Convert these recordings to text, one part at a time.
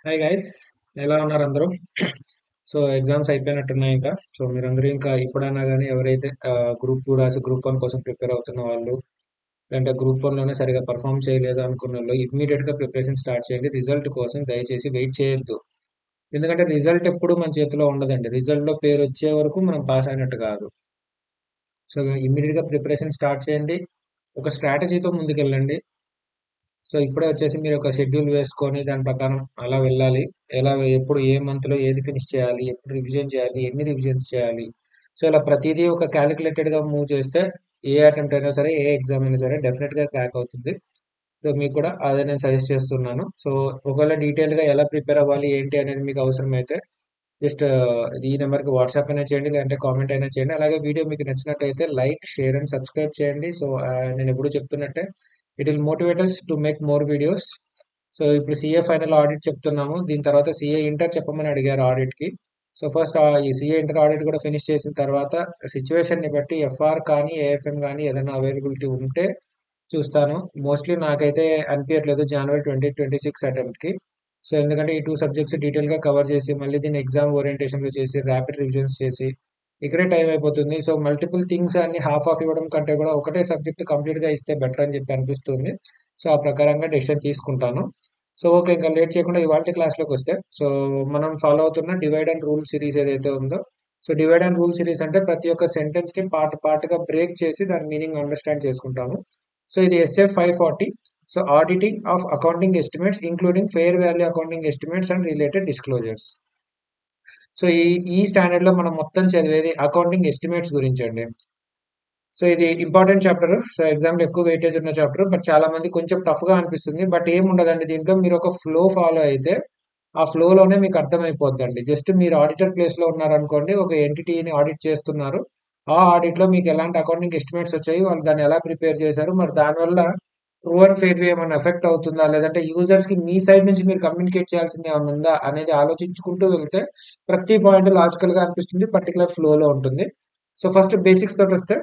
Hi guys, ఎలా ఉన్నారు అందరూ? సో ఎగ్జామ్స్ అయిపోయినట్టున్నాయి ఇంకా. సో మీరందరూ ఇంకా ఇప్పుడైనా కానీ ఎవరైతే గ్రూప్ 2 రాసి గ్రూప్ 1 కోసం ప్రిపేర్ అవుతున్న వాళ్ళు, లేదంటే గ్రూప్ 1 లోనే సరిగా పర్ఫామ్ చేయలేదు అనుకున్న వాళ్ళు ఇమ్మీడియట్ గా ప్రిపరేషన్ స్టార్ట్ చేయండి. రిజల్ట్ కోసం దయచేసి వెయిట్ చేయొద్దు. ఎందుకంటే రిజల్ట్ ఎప్పుడు మన చేతిలో ఉండదండి. రిజల్ట్ లో పేరు వచ్చే వరకు మనం పాస్ అయినట్టు కాదు. సో ఇమ్మీడియట్ గా ప్రిపరేషన్ స్టార్ట్ చేయండి. ఒక స్ట్రాటజీతో ముందుకెళ్ళండి. సో ఇప్పుడే వచ్చేసి మీరు ఒక షెడ్యూల్ వేసుకొని దాని ప్రకారం అలా వెళ్ళాలి. ఎలా ఎప్పుడు ఏ మంత్ లో ఏది ఫినిష్ చేయాలి, ఎప్పుడు రివిజన్ చేయాలి, ఎన్ని రివిజన్స్ చేయాలి. సో ఇలా ప్రతిదీ ఒక క్యాలిక్యులేటెడ్ గా మూవ్ చేస్తే ఏ అటెంప్ట్ అయినా సరే, ఏ ఎగ్జామ్ అయినా సరే డెఫినెట్ గా క్రాక్ అవుతుంది. సో మీకు కూడా అదే నేను సజెస్ట్ చేస్తున్నాను. సో ఒకవేళ డీటెయిల్ గా ఎలా ప్రిపేర్ అవ్వాలి ఏంటి అనేది మీకు అవసరమైతే జస్ట్ ఈ నెంబర్కి వాట్సాప్ అయినా చేయండి, లేదంటే కామెంట్ అయినా చేయండి. అలాగే వీడియో మీకు నచ్చినట్టయితే లైక్, షేర్ అండ్ సబ్స్క్రైబ్ చేయండి. సో నేను ఎప్పుడు చెప్తున్నట్టే it will motivate us to make more videos. So ఇప్పుడు సిఏ ఫైనల్ ఆడిట్ చెప్తున్నాము. దీని తర్వాత సిఏ ఇంటర్ చెప్పమని అడిగారు ఆడిట్ కి. సో ఫస్ట్ ఈ సిఏ ఇంటర్ ఆడిట్ కూడా ఫినిష్ చేసిన తర్వాత సిచ్యువేషన్ ని బట్టి ఎఫ్ఆర్ కానీ ఏఎఫ్ఎం కానీ ఏదైనా అవైలబిలిటీ ఉంటే చూస్తాను. మోస్ట్లీ నాకైతే అనిపించట్లేదు జనవరి 2026 అటెంప్ట్ కి. సో ఎందుకంటే ఈ టూ సబ్జెక్ట్స్ డీటెయిల్ గా కవర్ చేసి మళ్ళీ దీన్ని ఎగ్జామ్ ఓరియంటేషన్ లో చేసి ర్యాపిడ్ రివిజన్స్ చేసి ఇక్కడే టైం అయిపోతుంది. సో మల్టిపుల్ థింగ్స్ అన్ని హాఫ్ ఆఫ్ ఇవ్వడం కంటే కూడా ఒకటే సబ్జెక్ట్ కంప్లీట్ గా ఇస్తే బెటర్ అని చెప్పి అనిపిస్తుంది. సో ఆ ప్రకారంగా డెసిషన్ తీసుకుంటాను. సో ఓకే, ఇంకా లేట్ చేయకుండా ఇవాళ క్లాస్ లోకి వస్తే, సో మనం ఫాలో అవుతున్న డివైడ్ అండ్ రూల్ సిరీస్ ఏదైతే ఉందో, so divide and rule series అంటే ప్రతి ఒక్క సెంటెన్స్ కి పార్ట్ గా బ్రేక్ చేసి దాని మీనింగ్ అండర్స్టాండ్ చేసుకుంటాము. సో ఇది SF 540. So auditing of accounting estimates including fair value accounting estimates and related disclosures. So ఈ స్టాండర్డ్ లో మనం మొత్తం చదివేది అకౌంటింగ్ ఎస్టిమేట్స్ గురించి అండి. సో ఇది ఇంపార్టెంట్ చాప్టర్. సో ఎగ్జామ్ లో ఎక్కువ వెయిటేజ్ ఉన్న చాప్టర్, బట్ చాలా మంది కొంచెం టఫ్ గా అనిపిస్తుంది. బట్ ఏం ఉండదండి దీంట్లో. మీరు ఒక ఫ్లో ఫాలో అయితే ఆ ఫ్లో లోనే మీకు అర్థమైపోద్దండి. జస్ట్ మీరు ఆడిటర్ ప్లేస్ లో ఉన్నారనుకోండి, ఒక ఎంటిటీని ఆడిట్ చేస్తున్నారు. ఆ ఆడిట్ లో మీకు ఎలాంటి అకౌంటింగ్ ఎస్టిమేట్స్ వచ్చాయి, వాళ్ళు దాన్ని ఎలా ప్రిపేర్ చేశారు, మరి దానివల్ల ట్రూ అండ్ ఫెయిర్ ఏమైనా ఎఫెక్ట్ అవుతుందా, లేదంటే యూజర్స్ కి మీ సైడ్ నుంచి మీరు కమ్యూనికేట్ చేయాల్సింది ఏమైనా ఉందా అనేది ఆలోచించుకుంటూ వెళ్తే ప్రతి పాయింట్ లాజికల్ గా అనిపిస్తుంది, పర్టికులర్ ఫ్లో లో ఉంటుంది. సో ఫస్ట్ బేసిక్స్ తోటి వస్తే,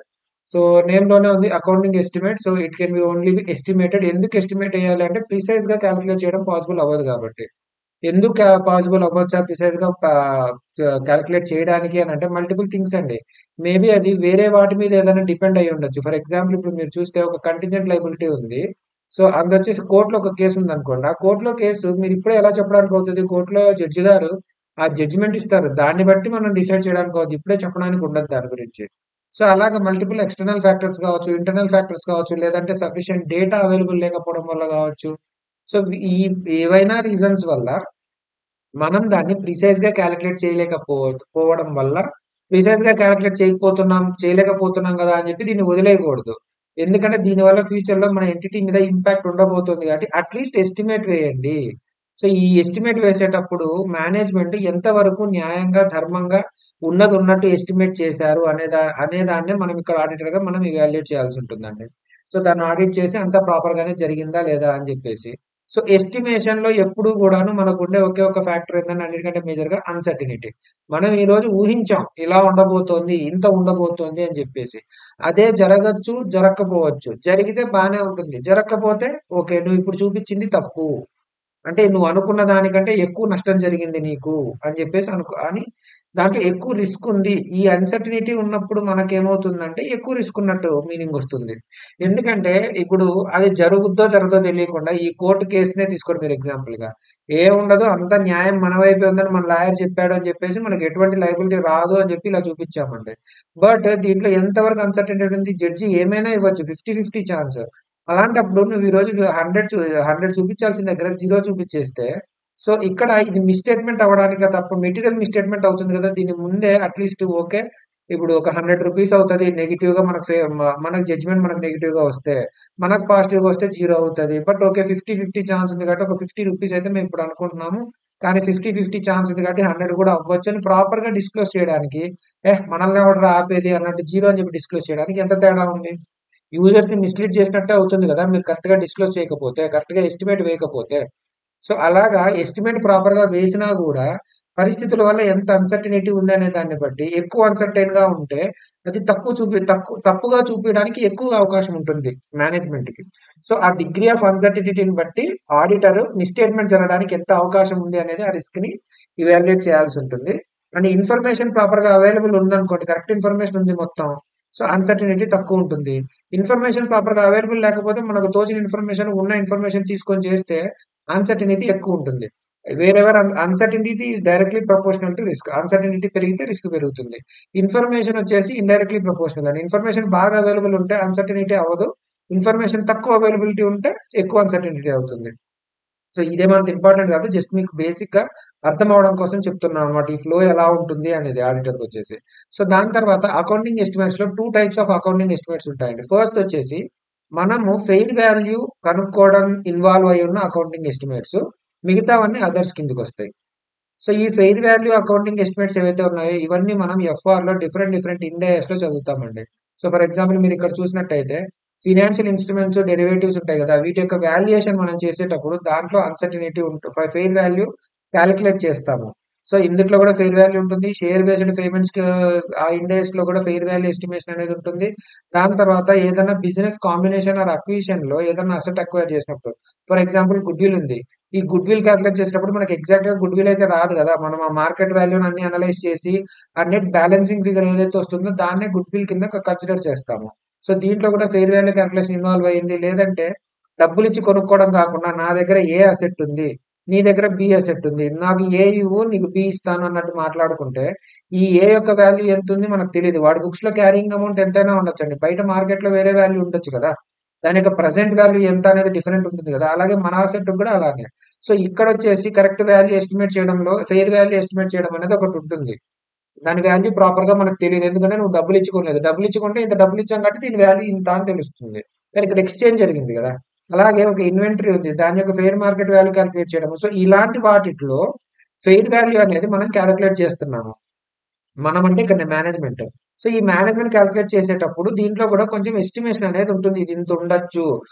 సో నేమ్ లోనే ఉంది accounting estimate. So it can be only be estimated. ఎందుకు ఎస్టిమేట్ చేయాలి అంటే ప్రిసైజ్ గా క్యాలిక్యులేట్ చేయడం పాసిబుల్ అవ్వదు కాబట్టి. ఎందుకు పాసిబుల్ అవ్వదు సార్ ప్రిసైజ్ గా క్యాలిక్యులేట్ చేయడానికి అని అంటే మల్టిపుల్ థింగ్స్ అండి. మేబీ అది వేరే వాటి మీద ఏదైనా డిపెండ్ అయ్యి ఉండొచ్చు. ఫర్ ఎగ్జాంపుల్ ఇప్పుడు మీరు చూస్తే ఒక కంటింజెంట్ లైబిలిటీ ఉంది. సో అది వచ్చేసి కోర్టులో ఒక కేసు ఉంది అనుకోండి. ఆ కోర్టులో కేసు మీరు ఇప్పుడే ఎలా చెప్పడానికి అవుతుంది? కోర్టులో జడ్జి గారు ఆ జడ్జిమెంట్ ఇస్తారు. దాన్ని బట్టి మనం డిసైడ్ చేయడానికి అవుతుంది. ఇప్పుడే చెప్పడానికి ఉండదు దాని గురించి. సో అలాగే మల్టిపుల్ ఎక్స్టర్నల్ ఫ్యాక్టర్స్ కావచ్చు, ఇంటర్నల్ ఫ్యాక్టర్స్ కావచ్చు, లేదంటే సఫిషియెంట్ డేటా అవైలబుల్ లేకపోవడం వల్ల కావచ్చు. సో ఈ ఏవైనా రీజన్స్ వల్ల మనం దాన్ని ప్రిసైజ్ గా క్యాలిక్యులేట్ పోవడం వల్ల ప్రిసైజ్ గా క్యాలిక్యులేట్ చేయలేకపోతున్నాం కదా అని చెప్పి దీన్ని వదిలేయకూడదు. ఎందుకంటే దీనివల్ల ఫ్యూచర్ లో మన ఎంటిటీ మీద ఇంపాక్ట్ ఉండబోతుంది కాబట్టి అట్లీస్ట్ ఎస్టిమేట్ వేయండి. సో ఈ ఎస్టిమేట్ వేసేటప్పుడు మేనేజ్మెంట్ ఎంత వరకు న్యాయంగా, ధర్మంగా ఉన్నది ఉన్నట్టు ఎస్టిమేట్ చేశారు అనేదాన్నే మనం ఇక్కడ ఆడిటర్ గా మనం ఇవాల్యుయేట్ చేయాల్సి ఉంటుందండి. సో దాన్ని ఆడిట్ చేసి అంతా ప్రాపర్ గానే జరిగిందా లేదా అని చెప్పేసి. సో ఎస్టిమేషన్ లో ఎప్పుడు కూడాను మనకుండే ఒకే ఒక ఫ్యాక్టర్ ఏంటంటే అన్నిటికంటే మేజర్ గా అన్సర్టినిటీ. మనం ఈ రోజు ఊహించాం ఇలా ఉండబోతోంది, ఇంత ఉండబోతోంది అని చెప్పేసి. అదే జరగచ్చు, జరగకపోవచ్చు. జరిగితే బానే ఉంటుంది. జరగకపోతే ఓకే, నువ్వు ఇప్పుడు చూపించింది తప్పు. అంటే నువ్వు అనుకున్న దానికంటే ఎక్కువ నష్టం జరిగింది నీకు అని చెప్పేసి అని దాంట్లో ఎక్కువ రిస్క్ ఉంది. ఈ అన్సర్టినిటీ ఉన్నప్పుడు మనకేమవుతుందంటే ఎక్కువ రిస్క్ ఉన్నట్టు మీనింగ్ వస్తుంది. ఎందుకంటే ఇప్పుడు అది జరుగుద్దో జరగదో తెలియకుండా ఈ కోర్టు కేసునే తీసుకోండి మీరు ఎగ్జాంపుల్ గా. ఏముండదు, అంత న్యాయం మన వైపే ఉందని మన లాయర్ చెప్పాడు అని చెప్పేసి మనకి ఎటువంటి లైబిలిటీ రాదు అని చెప్పి ఇలా చూపించామండి. బట్ దీంట్లో ఎంతవరకు అన్సర్టినిటీ ఉంది? జడ్జి ఏమైనా ఇవ్వచ్చు, 50-50 ఛాన్స్. అలాంటప్పుడు నువ్వు ఈ రోజు 100 చూపించాల్సిన దగ్గర 0 చూపించేస్తే, సో ఇక్కడ ఇది మిస్‌స్టేట్‌మెంట్ అవ్వడానికే తప్ప మెటీరియల్ మిస్‌స్టేట్‌మెంట్ అవుతుంది కదా! దీని ముందే అట్‌లీస్ట్ ఓకే. ఇప్పుడు ఒక రూ. 100 అవుతది. నెగెటివ్‌గా మనకు జడ్జ్‌మెంట్ మనకు నెగెటివ్‌గా వస్తే, మనకు పాజిటివ్‌గా వస్తే 0 అవుతది. బట్ ఓకే, 50-50 ఛాన్స్ ఉంది కాబట్టి ఒక రూ. 50 అయితే మేము ఇప్పుడు అనుకుంటున్నాము. కానీ 50-50 ఛాన్స్ ఉంది కాబట్టి 100 కూడా అవ్వచ్చు అని ప్రాపర్‌గా డిస్క్లోజ్ చేయడానికి, మనల్ని ఎవడురా ఆపేది అన్నట్టు 0 అని చెప్పి డిస్క్లోజ్ చేయడానికి ఎంత తేడా ఉంది? యూజర్స్ ని మిస్‌లీడ్ చేసినట్టే అవుతుంది కదా! మీరు కరెక్ట్‌గా డిస్క్లోజ్ చేయకపోతే, కరెక్ట్‌గా ఎస్టిమేట్ వేయకపోతే. సో, అలాగా ఎస్టిమేట్ ప్రాపర్‌గా వేసినా గూడా పరిస్థితుల వల్ల ఎంత అన్సర్టినిటీ ఉందనే దాన్ని బట్టి ఎక్కువ అన్సర్టైన్ గా ఉంటే అది తప్పుగా చూపించడానికి ఎక్కువ అవకాశం ఉంటుంది మేనేజ్మెంట్ కి. సో ఆ డిగ్రీ ఆఫ్ అన్సర్టినిటీని బట్టి ఆడిటర్ మిస్టేట్మెంట్ జరగడానికి ఎంత అవకాశం ఉంది అనేది ఆ రిస్క్ ని ఇవాల్యుయేట్ చేయాల్సి ఉంటుంది. అండ్ ఇన్ఫర్మేషన్ ప్రాపర్ గా అవైలబుల్ ఉందనుకోండి, కరెక్ట్ ఇన్ఫర్మేషన్ ఉంది మొత్తం, సో అన్సర్టినిటీ తక్కువ ఉంటుంది. ఇన్ఫర్మేషన్ ప్రాపర్ గా అవైలబుల్ లేకపోతే మనకు తోచిన ఇన్ఫర్మేషన్ ఉన్న ఇన్ఫర్మేషన్ తీసుకొని చేస్తే అన్సర్టినిటీ ఎక్కువ ఉంటుంది. Wherever uncertainty is directly proportional to risk. Uncertainty పెరిగితే రిస్క్ పెరుగుతుంది. ఇన్ఫర్మేషన్ వచ్చేసి ఇండైరెక్ట్లీ ప్రపోర్షనల్ అండి. ఇన్ఫర్మేషన్ బాగా అవైలబుల్ ఉంటే అన్సర్టినిటీ అవ్వదు. ఇన్ఫర్మేషన్ తక్కువ అవైలబిలిటీ ఉంటే ఎక్కువ అన్సర్టినిటీ అవుతుంది. సో ఇదేమంత ఇంపార్టెంట్ కాదు. జస్ట్ మీకు బేసిక్ గా అర్థం అవడం కోసం చెప్తున్నాను అనమాట. ఈ ఫ్లో ఎలా ఉంటుంది అనేది ఆడిటర్ వచ్చేసి. సో దాని తర్వాత అకౌంటింగ్ ఎస్టిమేట్స్ లో 2 టైప్స్ ఆఫ్ అకౌంటింగ్ ఎస్టిమేట్స్ ఉంటాయండి. ఫస్ట్ వచ్చేసి మనము ఫెయిర్ వాల్యూ కనుక్కోవడం ఇన్వాల్వ్ అయి ఉన్న అకౌంటింగ్ ఎస్టిమేట్స్. మిగతావన్నీ అదర్స్ కిందకి వస్తాయి. సో ఈ ఫెయిర్ వాల్యూ అకౌంటింగ్ ఎస్టిమేట్స్ ఏవైతే ఉన్నాయో ఇవన్నీ మనం ఎఫ్ఆర్ లో డిఫరెంట్ ఇండెక్స్ లో చదువుతామండి. సో ఫర్ ఎగ్జాంపుల్ మీరు ఇక్కడ చూసినట్టయితే ఫినాన్షియల్ ఇన్స్ట్రుమెంట్స్ డెరివేటివ్స్ ఉంటాయి కదా, వీటి యొక్క వాల్యుయేషన్ మనం చేసేటప్పుడు దాంట్లో అన్సర్టినిటీ ఉంటుంది, ఫెయిర్ వాల్యూ క్యాలిక్యులేట్ చేస్తాము. సో ఇందులో కూడా ఫెయిర్ వాల్యూ ఉంటుంది. షేర్ బేస్డ్ పేమెంట్స్ ఆ ఇండెక్స్ లో కూడా ఫెయిర్ వాల్యూ ఎస్టిమేషన్ అనేది ఉంటుంది. దాని తర్వాత ఏదైనా బిజినెస్ కాంబినేషన్ ఆర్ అక్విజిషన్ లో ఏదైనా అసెట్ అక్వైర్ చేసినప్పుడు, ఫర్ ఎగ్జాంపుల్ గుడ్ విల్ ఉంది. ఈ గుడ్ విల్ క్యాలిక్యులేట్ చేసేటప్పుడు మనకి ఎగ్జాక్ట్ గా గుడ్ విల్ అయితే రాదు కదా, మనం ఆ మార్కెట్ వాల్యూని అన్ని అనలైజ్ చేసి ఆ నెట్ బ్యాలెన్సింగ్ ఫిగర్ ఏదైతే వస్తుందో దాన్నే గుడ్ విల్ కింద కన్సిడర్ చేస్తాము. సో దీంట్లో కూడా ఫెయిర్ వాల్యూ క్యాలిక్యులేషన్ ఇన్వాల్వ్ అయ్యింది. లేదంటే డబ్బులు ఇచ్చి కొనుక్కోవడం కాకుండా నా దగ్గర ఏ అసెట్ ఉంది, నీ దగ్గర బి అసెట్ ఉంది, నాకు ఏ ఇవ్వు నీకు బి ఇస్తాను అన్నట్టు మాట్లాడుకుంటే ఈ ఏ యొక్క వాల్యూ ఎంత ఉంది మనకు తెలియదు. వాడి బుక్స్ లో క్యారింగ్ అమౌంట్ ఎంతైనా ఉండొచ్చండి, బయట మార్కెట్ లో వేరే వాల్యూ ఉండొచ్చు కదా, దాని యొక్క ప్రెసెంట్ వాల్యూ ఎంత అనేది డిఫరెంట్ ఉంటుంది కదా. అలాగే మన అసెట్ కూడా అలానే. సో ఇక్కడ వచ్చేసి కరెక్ట్ వాల్యూ ఎస్టిమేట్ చేయడంలో ఫెయిర్ వాల్యూ ఎస్టిమేట్ చేయడం అనేది ఒకటి ఉంటుంది. దాని వాల్యూ ప్రాపర్ గా మనకు తెలియదు, ఎందుకంటే నువ్వు డబ్బులు ఇచ్చుకోలేదు, డబ్బులు ఇచ్చుకుంటే ఇంత డబ్బులు ఇచ్చాం కాబట్టి దీని వాల్యూ ఇంత అని తెలుస్తుంది. కానీ ఇక్కడ ఎక్స్చేంజ్ జరిగింది కదా. అలాగే ఒక ఇన్వెంటరీ ఉంది, దాని యొక్క ఫెయిర్ మార్కెట్ వాల్యూ క్యాలిక్యులేట్ చేయడం. సో ఇలాంటి వాటిలో ఫెయిర్ వాల్యూ అనేది మనం క్యాలిక్యులేట్ చేస్తున్నాము. మనం అంటే ఇక్కడ మేనేజ్మెంట్. సో ఈ మేనేజ్మెంట్ క్యాలిక్యులేట్ చేసేటప్పుడు దీంట్లో కూడా కొంచెం ఎస్టిమేషన్ అనేది ఉంటుంది. ఇది ఇంత ఉండొచ్చు,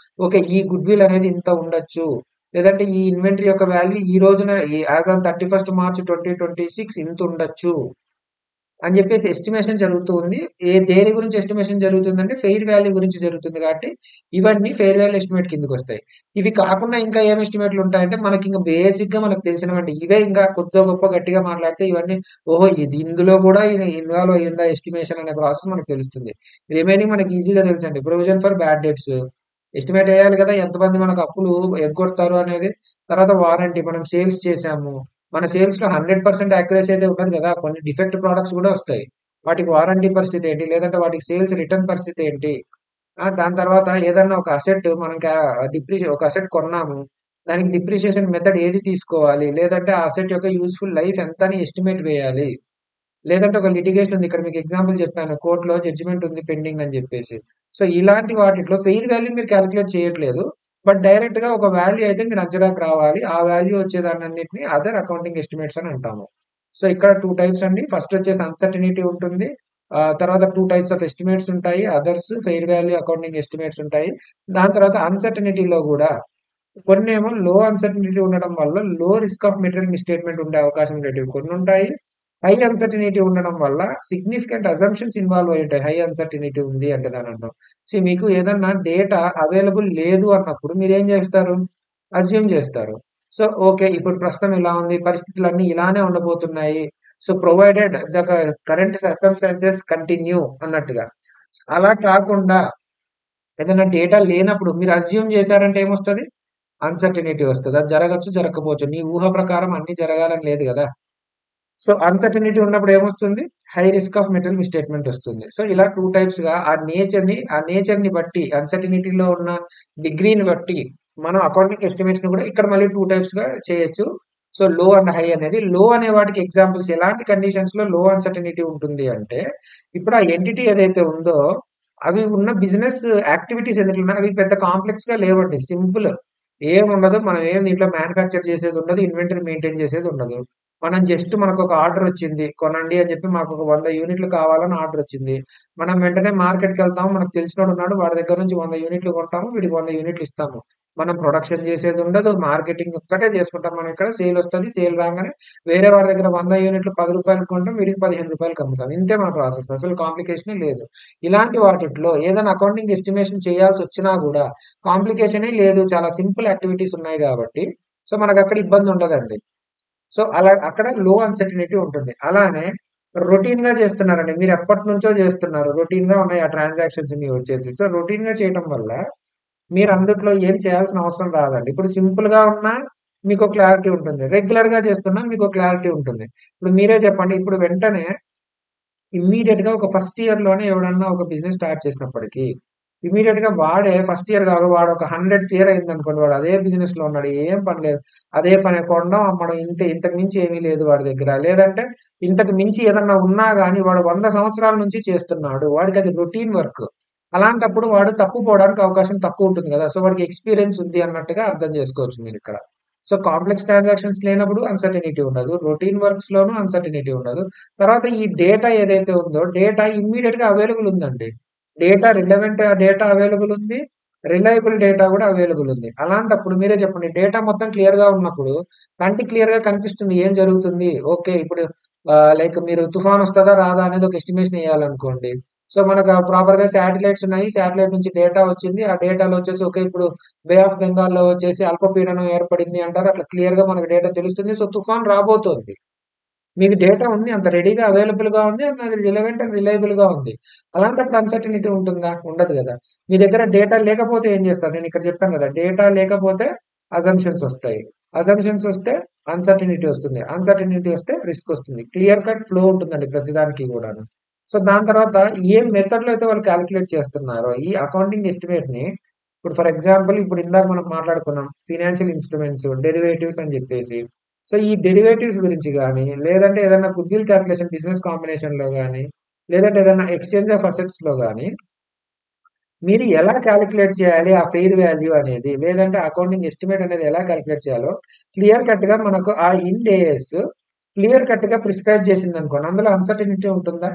ఓకే ఈ గుడ్ విల్ అనేది ఇంత ఉండొచ్చు, లేదంటే ఈ ఇన్వెంటరీ యొక్క వాల్యూ ఈ రోజున యాజ్ ఆన్ 31st March 2026 ఇంత ఉండొచ్చు అని చెప్పేసి ఎస్టిమేషన్ జరుగుతూ ఉంది. దేని గురించి ఎస్టిమేషన్ జరుగుతుందంటే ఫెయిర్ వాల్యూ గురించి జరుగుతుంది కాబట్టి ఇవన్నీ ఫెయిర్ వాల్యూ ఎస్టిమేట్ కిందకి వస్తాయి. ఇవి కాకుండా ఇంకా ఏం ఎస్టిమేట్లు ఉంటాయంటే మనకి ఇంకా బేసిక్ గా మనకు తెలిసినవండి ఇవే. ఇంకా కొద్దిగా గొప్ప గట్టిగా మాట్లాడితే ఇవన్నీ ఓహో ఇది ఇందులో కూడా ఇన్వాల్వ్ అయ్యిందా ఎస్టిమేషన్ అనే ప్రాసెస్ మనకు తెలుస్తుంది. రిమైనింగ్ మనకి ఈజీగా తెలుసండి. Provision for bad debts estimate వేయాలి కదా, ఎంతమంది మనకు అప్పులు ఎగ్గొడతారు అనేది. తర్వాత వారంటీ, మనం సేల్స్ చేసాము, మన సేల్స్ లో 100% యాక్యురసీ అయితే ఉండదు కదా, కొన్ని డిఫెక్ట్ ప్రొడక్ట్స్ కూడా వస్తాయి. వాటికి వారంటీ పరిస్థితి ఏంటి, లేదంటే వాటికి సేల్స్ రిటర్న్ పరిస్థితి ఏంటి. దాని తర్వాత ఏదన్నా ఒక అసెట్ మనం ఒక అసెట్ కొన్నాము, దానికి డిప్రిషియేషన్ మెథడ్ ఏది తీసుకోవాలి, లేదంటే ఆ అసెట్ యొక్క యూస్ఫుల్ లైఫ్ ఎంత అని ఎస్టిమేట్ వేయాలి. లేదంటే ఒక లిటిగేషన్ ఉంది, ఇక్కడ మీకు ఎగ్జాంపుల్ చెప్పాను, కోర్టులో జడ్జిమెంట్ ఉంది పెండింగ్ అని చెప్పేసి. సో ఇలాంటి వాటిలో ఫెయిర్ వాల్యూ మీరు క్యాలిక్యులేట్ చేయట్లేదు, బట్ డైరెక్ట్ గా ఒక వాల్యూ అయితే మీరు అంచనాకు రావాలి. ఆ వాల్యూ వచ్చేదాన్నింటిని అదర్ అకౌంటింగ్ ఎస్టిమేట్స్ అని అంటాము. సో ఇక్కడ 2 టైప్స్ అండి. ఫస్ట్ వచ్చేసి అన్సర్టినిటీ ఉంటుంది. తర్వాత 2 టైప్స్ ఆఫ్ ఎస్టిమేట్స్ ఉంటాయి, others fair value accounting estimates ఉంటాయి. దాని తర్వాత అన్సర్టినిటీలో కూడా కొన్ని ఏమో లో అన్సర్టినిటీ ఉండడం వల్ల లో రిస్క్ ఆఫ్ మెటీరియల్ మిస్టేట్మెంట్ ఉండే అవకాశం ఉండేటివి కొన్ని ఉంటాయి. హై అన్సర్టినిటీ ఉండడం వల్ల సిగ్నిఫికెంట్ అజంప్షన్స్ ఇన్వాల్వ్ అయి ఉంటాయి. హై అన్సర్టినిటీ ఉంది అంటే దాని అర్థం. సో మీకు ఏదన్నా డేటా అవైలబుల్ లేదు అన్నప్పుడు మీరు ఏం చేస్తారు, అజ్యూమ్ చేస్తారు. సో ఓకే ఇప్పుడు ప్రస్తుతం ఇలా ఉంది, పరిస్థితులన్నీ ఇలానే ఉండబోతున్నాయి, so provided the current circumstances continue అన్నట్టుగా. అలా కాకుండా ఏదైనా డేటా లేనప్పుడు మీరు అజ్యూమ్ చేశారంటే ఏమొస్తుంది, అన్సర్టినిటీ వస్తుంది. అది జరగచ్చు జరగకపోవచ్చు, నీ ఊహ ప్రకారం అన్ని జరగాలని లేదు కదా. సో అన్సర్టనిటీ ఉన్నప్పుడు ఏమొస్తుంది, high risk of material misstatement వస్తుంది. సో ఇలా 2 టైప్స్ గా ఆ నేచర్ ని బట్టి అన్సర్టనిటీలో ఉన్న డిగ్రీని బట్టి మనం అకౌంటింగ్ ఎస్టిమేట్స్ ని కూడా ఇక్కడ మళ్ళీ 2 టైప్స్ గా చేయొచ్చు. సో లో అండ్ హై అనేది, లో అనే వాటికి ఎగ్జాంపుల్స్ ఎలాంటి కండిషన్స్ లో లో అన్సర్టనిటీ ఉంటుంది అంటే, ఇప్పుడు ఆ ఎంటిటీ ఏదైతే ఉందో అవి ఉన్న బిజినెస్ యాక్టివిటీస్ ఏదైతే అవి పెద్ద కాంప్లెక్స్ గా లేవండి, సింపుల్. ఏం ఉండదు, మనం ఏం దీంట్లో మ్యానుఫ్యాక్చర్ చేసేది ఉండదు, ఇన్వెంటరీ మెయింటైన్ చేసేది ఉండదు. మనం జస్ట్ మనకు ఒక ఆర్డర్ వచ్చింది కొనండి అని చెప్పి, మాకు ఒక 100 యూనిట్లు కావాలని ఆర్డర్ వచ్చింది. మనం వెంటనే మార్కెట్కి వెళ్తాము, మనకు తెలిసినోడు ఉన్నాడు, వాడి దగ్గర నుంచి 100 యూనిట్లు కొంటాము, వీడికి 100 యూనిట్లు ఇస్తాము. మనం ప్రొడక్షన్ చేసేది ఉండదు, మార్కెటింగ్ ఒక్కటే చేసుకుంటాం. మనం ఇక్కడ సేల్ వస్తుంది, సేల్ రాగానే వేరే వాడి దగ్గర 100 యూనిట్లు ₹10 కొంటాం, వీడికి ₹15 అమ్ముతాం. ఇంతే మన ప్రాసెస్, అసలు కాంప్లికేషనే లేదు. ఇలాంటి వాటిట్లో ఏదైనా అకౌంటింగ్ ఎస్టిమేషన్ చేయాల్సి వచ్చినా కూడా కాంప్లికేషనే లేదు, చాలా సింపుల్ యాక్టివిటీస్ ఉన్నాయి కాబట్టి సో మనకు అక్కడ ఇబ్బంది ఉండదండి. సో అలా అక్కడ లో అన్సర్టినిటీ ఉంటుంది. అలానే రొటీన్ గా చేస్తున్నారండి, మీరు ఎప్పటి నుంచో చేస్తున్నారు, రొటీన్ గా ఉన్నాయి ఆ ట్రాన్సాక్షన్స్ మీ వచ్చేసి. సో రొటీన్ గా చేయడం వల్ల మీరు అందుట్లో ఏం చేయాల్సిన అవసరం రాదండి. ఇప్పుడు సింపుల్ గా ఉన్నా మీకు క్లారిటీ ఉంటుంది, రెగ్యులర్ గా చేస్తున్నా మీకు క్లారిటీ ఉంటుంది. ఇప్పుడు మీరే చెప్పండి, ఇప్పుడు వెంటనే ఇమ్మీడియట్ గా ఒక ఫస్ట్ ఇయర్ లోనే ఎవడన్నా ఒక బిజినెస్ స్టార్ట్ చేసినప్పటికీ ఇమీడియట్ గా వాడే ఫస్ట్ ఇయర్ కాదు, వాడు ఒక 100th ఇయర్ అయింది అనుకోండి, వాడు అదే బిజినెస్ లో ఉన్నాడు, ఏం పని లేదు, అదే పని, కొనడం అమ్మడం, ఇంతకు మించి ఏమీ లేదు వాడి దగ్గర. లేదంటే ఇంతకు మించి ఏదన్నా ఉన్నా గానీ వాడు 100 సంవత్సరాల నుంచి చేస్తున్నాడు, వాడికి అది రొటీన్ వర్క్. అలాంటప్పుడు వాడు తప్పుపోవడానికి అవకాశం తక్కువ ఉంటుంది కదా, సో వాడికి ఎక్స్పీరియన్స్ ఉంది అన్నట్టుగా అర్థం చేసుకోవచ్చు మీరు ఇక్కడ. సో కాంప్లెక్స్ ట్రాన్సాక్షన్స్ లేనప్పుడు అన్సర్టనిటీ ఉండదు, రొటీన్ వర్క్స్ లోనూ అన్సర్టనిటీ ఉండదు. తర్వాత ఈ డేటా ఏదైతే ఉందో డేటా ఇమ్మీడియట్ గా అవైలబుల్ ఉందండి, డేటా రిలవెంట్ డేటా అవైలబుల్ ఉంది, రిలయబుల్ డేటా కూడా అవైలబుల్ ఉంది. అలాంటప్పుడు మీరే చెప్పండి, డేటా మొత్తం క్లియర్ గా ఉన్నప్పుడు కంటి క్లియర్ గా కనిపిస్తుంది ఏం జరుగుతుంది. ఓకే, ఇప్పుడు లైక్ మీరు తుఫాన్ వస్తుందా రాదా అనేది ఒక ఎస్టిమేషన్ వేయాలనుకోండి. సో మనకు ప్రాపర్ గా శాటిలైట్స్ ఉన్నాయి, శాటిలైట్ నుంచి డేటా వచ్చింది, ఆ డేటాలో వచ్చేసి ఓకే ఇప్పుడు బే ఆఫ్ బెంగాల్ లో వచ్చేసి అల్పపీడనం ఏర్పడింది అంటారు, అట్లా క్లియర్ గా మనకు డేటా తెలుస్తుంది. సో తుఫాన్ రాబోతోంది, మీకు డేటా ఉంది, అంత రెడీగా అవైలబుల్ గా ఉంది, అది రిలవెంట్ అండ్ రిలయబుల్ గా ఉంది. అలాంటప్పుడు అన్సర్టనిటీ ఉంటుందా? ఉండదు కదా. మీ దగ్గర డేటా లేకపోతే ఏం చేస్తారు, నేను ఇక్కడ చెప్పాను కదా, డేటా లేకపోతే అజంప్షన్స్ వస్తాయి, అజంప్షన్స్ వస్తే అన్సర్టనిటీ వస్తుంది, అన్సర్టనిటీ వస్తే రిస్క్ వస్తుంది. క్లియర్ కట్ ఫ్లో ఉంటుందండి ప్రతిదానికి కూడా. సో దాని తర్వాత ఏ మెథడ్ లో అయితే వాళ్ళు క్యాలిక్యులేట్ చేస్తున్నారో ఈ అకౌంటింగ్ ఎస్టిమేట్ ని, ఇప్పుడు ఫర్ ఎగ్జాంపుల్ ఇప్పుడు ఇందాక మనం మాట్లాడుకున్నాం ఫినాన్షియల్ ఇన్స్ట్రుమెంట్స్, డెరివేటివ్స్ అని చెప్పేసి. సో ఈ డెరివేటివ్స్ గురించి కానీ, లేదంటే ఏదైనా good will calculation business combination లో కానీ, లేదంటే ఏదైనా ఎక్స్చేంజ్ ఆఫ్ అసెట్స్ లో కానీ మీరు ఎలా క్యాలిక్యులేట్ చేయాలి ఆ ఫెయిర్ వాల్యూ అనేది, లేదంటే అకౌంటింగ్ ఎస్టిమేట్ అనేది ఎలా క్యాలిక్యులేట్ చేయాలో క్లియర్ కట్ గా మనకు ఆ ఇండ్ ఏఎస్ క్లియర్ కట్ గా ప్రిస్క్రైబ్ చేసింది అనుకోండి, అందులో అన్సర్టనిటీ ఉంటుందా?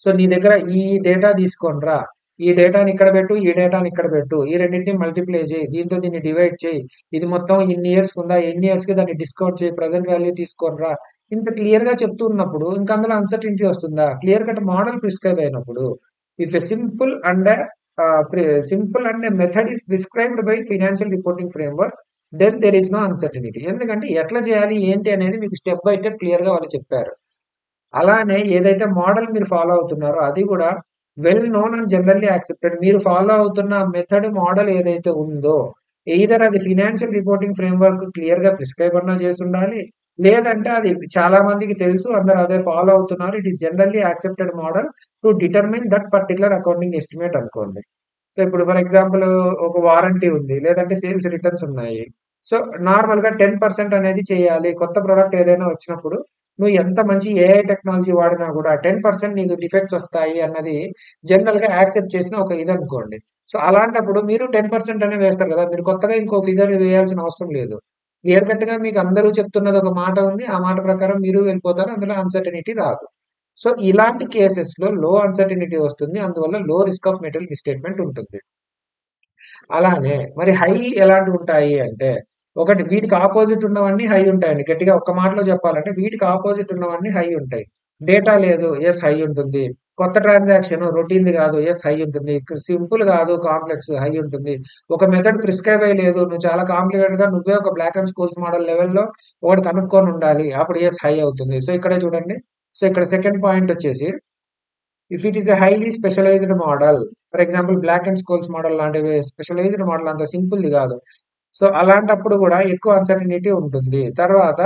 సో నీ దగ్గర ఈ డేటా తీసుకోనరా, ఈ డేటాని ఇక్కడ పెట్టు, ఈ డేటాని ఇక్కడ పెట్టు, ఈ రెండింటిని మల్టిప్లై చేయి, దీంతో దీన్ని డివైడ్ చేయి, ఇది మొత్తం ఇన్ని ఇయర్స్ ఉందా, ఎన్ని ఇయర్స్ కి దాన్ని డిస్కౌంట్ చేయి, ప్రజెంట్ వాల్యూ తీసుకోనరా, ఇంత క్లియర్ గా చెప్తున్నప్పుడు ఇంకా అందులో అన్సర్టనిటీ వస్తుందా? క్లియర్ కట్ మోడల్ ప్రిస్క్రైబ్ అయినప్పుడు, if a simple and method is prescribed by financial reporting framework, then there is no uncertainty. ఎందుకంటే ఎట్లా చేయాలి ఏంటి అనేది మీకు స్టెప్ బై స్టెప్ క్లియర్ గా వాళ్ళు చెప్పారు. అలానే ఏదైతే మోడల్ మీరు ఫాలో అవుతున్నారో అది కూడా well known and generally accepted. మీరు ఫాలో అవుతున్న మెథడ్ మోడల్ ఏదైతే ఉందో ఎయిదర్ అది ఫినాన్షియల్ రిపోర్టింగ్ ఫ్రేమ్వర్క్ క్లియర్ గా ప్రిస్క్రైబ్ అన్నా చేసి ఉండాలి, లేదంటే అది చాలా మందికి తెలుసు, అందరూ అదే ఫాలో అవుతున్నారు, it is generally accepted model to determine that particular accounting estimate అనుకోండి. సో ఇప్పుడు ఫర్ ఎగ్జాంపుల్ ఒక వారంటీ ఉంది, లేదంటే సేల్స్ రిటర్న్స్ ఉన్నాయి. సో నార్మల్ గా 10% అనేది చేయాలి, కొత్త ప్రొడక్ట్ ఏదైనా వచ్చినప్పుడు నువ్వు ఎంత మంచి ఏఐ టెక్నాలజీ వాడినా కూడా 10% నీకు డిఫెక్ట్స్ వస్తాయి అన్నది జనరల్ గా యాక్సెప్ట్ చేసిన ఒక ఇది అనుకోండి. సో అలాంటప్పుడు మీరు 10% అనే వేస్తారు కదా, మీరు కొత్తగా ఇంకో ఫిగర్ వేయాల్సిన అవసరం లేదు. క్లియర్ కట్ గా మీకు అందరూ చెప్తున్నది ఒక మాట ఉంది, ఆ మాట ప్రకారం మీరు వెళ్ళిపోతారు, అందులో అన్సర్టనిటీ రాదు. సో ఇలాంటి కేసెస్ లో లో అన్సర్టనిటీ వస్తుంది, అందువల్ల లో రిస్క్ ఆఫ్ మెటీరియల్ మిస్స్టేట్మెంట్ ఉంటుంది. అలానే మరి హై ఎలాంటివి ఉంటాయి అంటే, ఒకటి వీటికి ఆపోజిట్ ఉన్నవన్నీ హై ఉంటాయండి. గట్టిగా ఒక్క మాటలో చెప్పాలంటే వీటికి ఆపోజిట్ ఉన్నవన్నీ హై ఉంటాయి. డేటా లేదు, ఎస్ హై ఉంటుంది. కొత్త ట్రాన్సాక్షన్ రొటీన్‌ది కాదు, ఎస్ హై ఉంటుంది. సింపుల్ కాదు, కాంప్లెక్స్ హై ఉంటుంది. ఒక మెథడ్ ప్రిస్క్రైబ్ అయ్యలేదు, నువ్వు చాలా కాంప్లికేటెడ్‌గా నువ్వే ఒక బ్లాక్ అండ్ స్కూల్స్ మోడల్ లెవెల్‌లో ఒకటి కనుక్కొని ఉండాలి, అప్పుడు ఎస్ హై అవుతుంది. సో ఇక్కడే చూడండి. సో ఇక్కడ సెకండ్ పాయింట్ వచ్చేసి if it is a highly specialised model, for example Black and Scholes model లాంటివి స్పెషలైజ్డ్ మోడల్ అంత సింపుల్‌ది కాదు. సో అలాంటప్పుడు కూడా ఎక్కువ అన్సర్టనిటీ ఉంటుంది. తర్వాత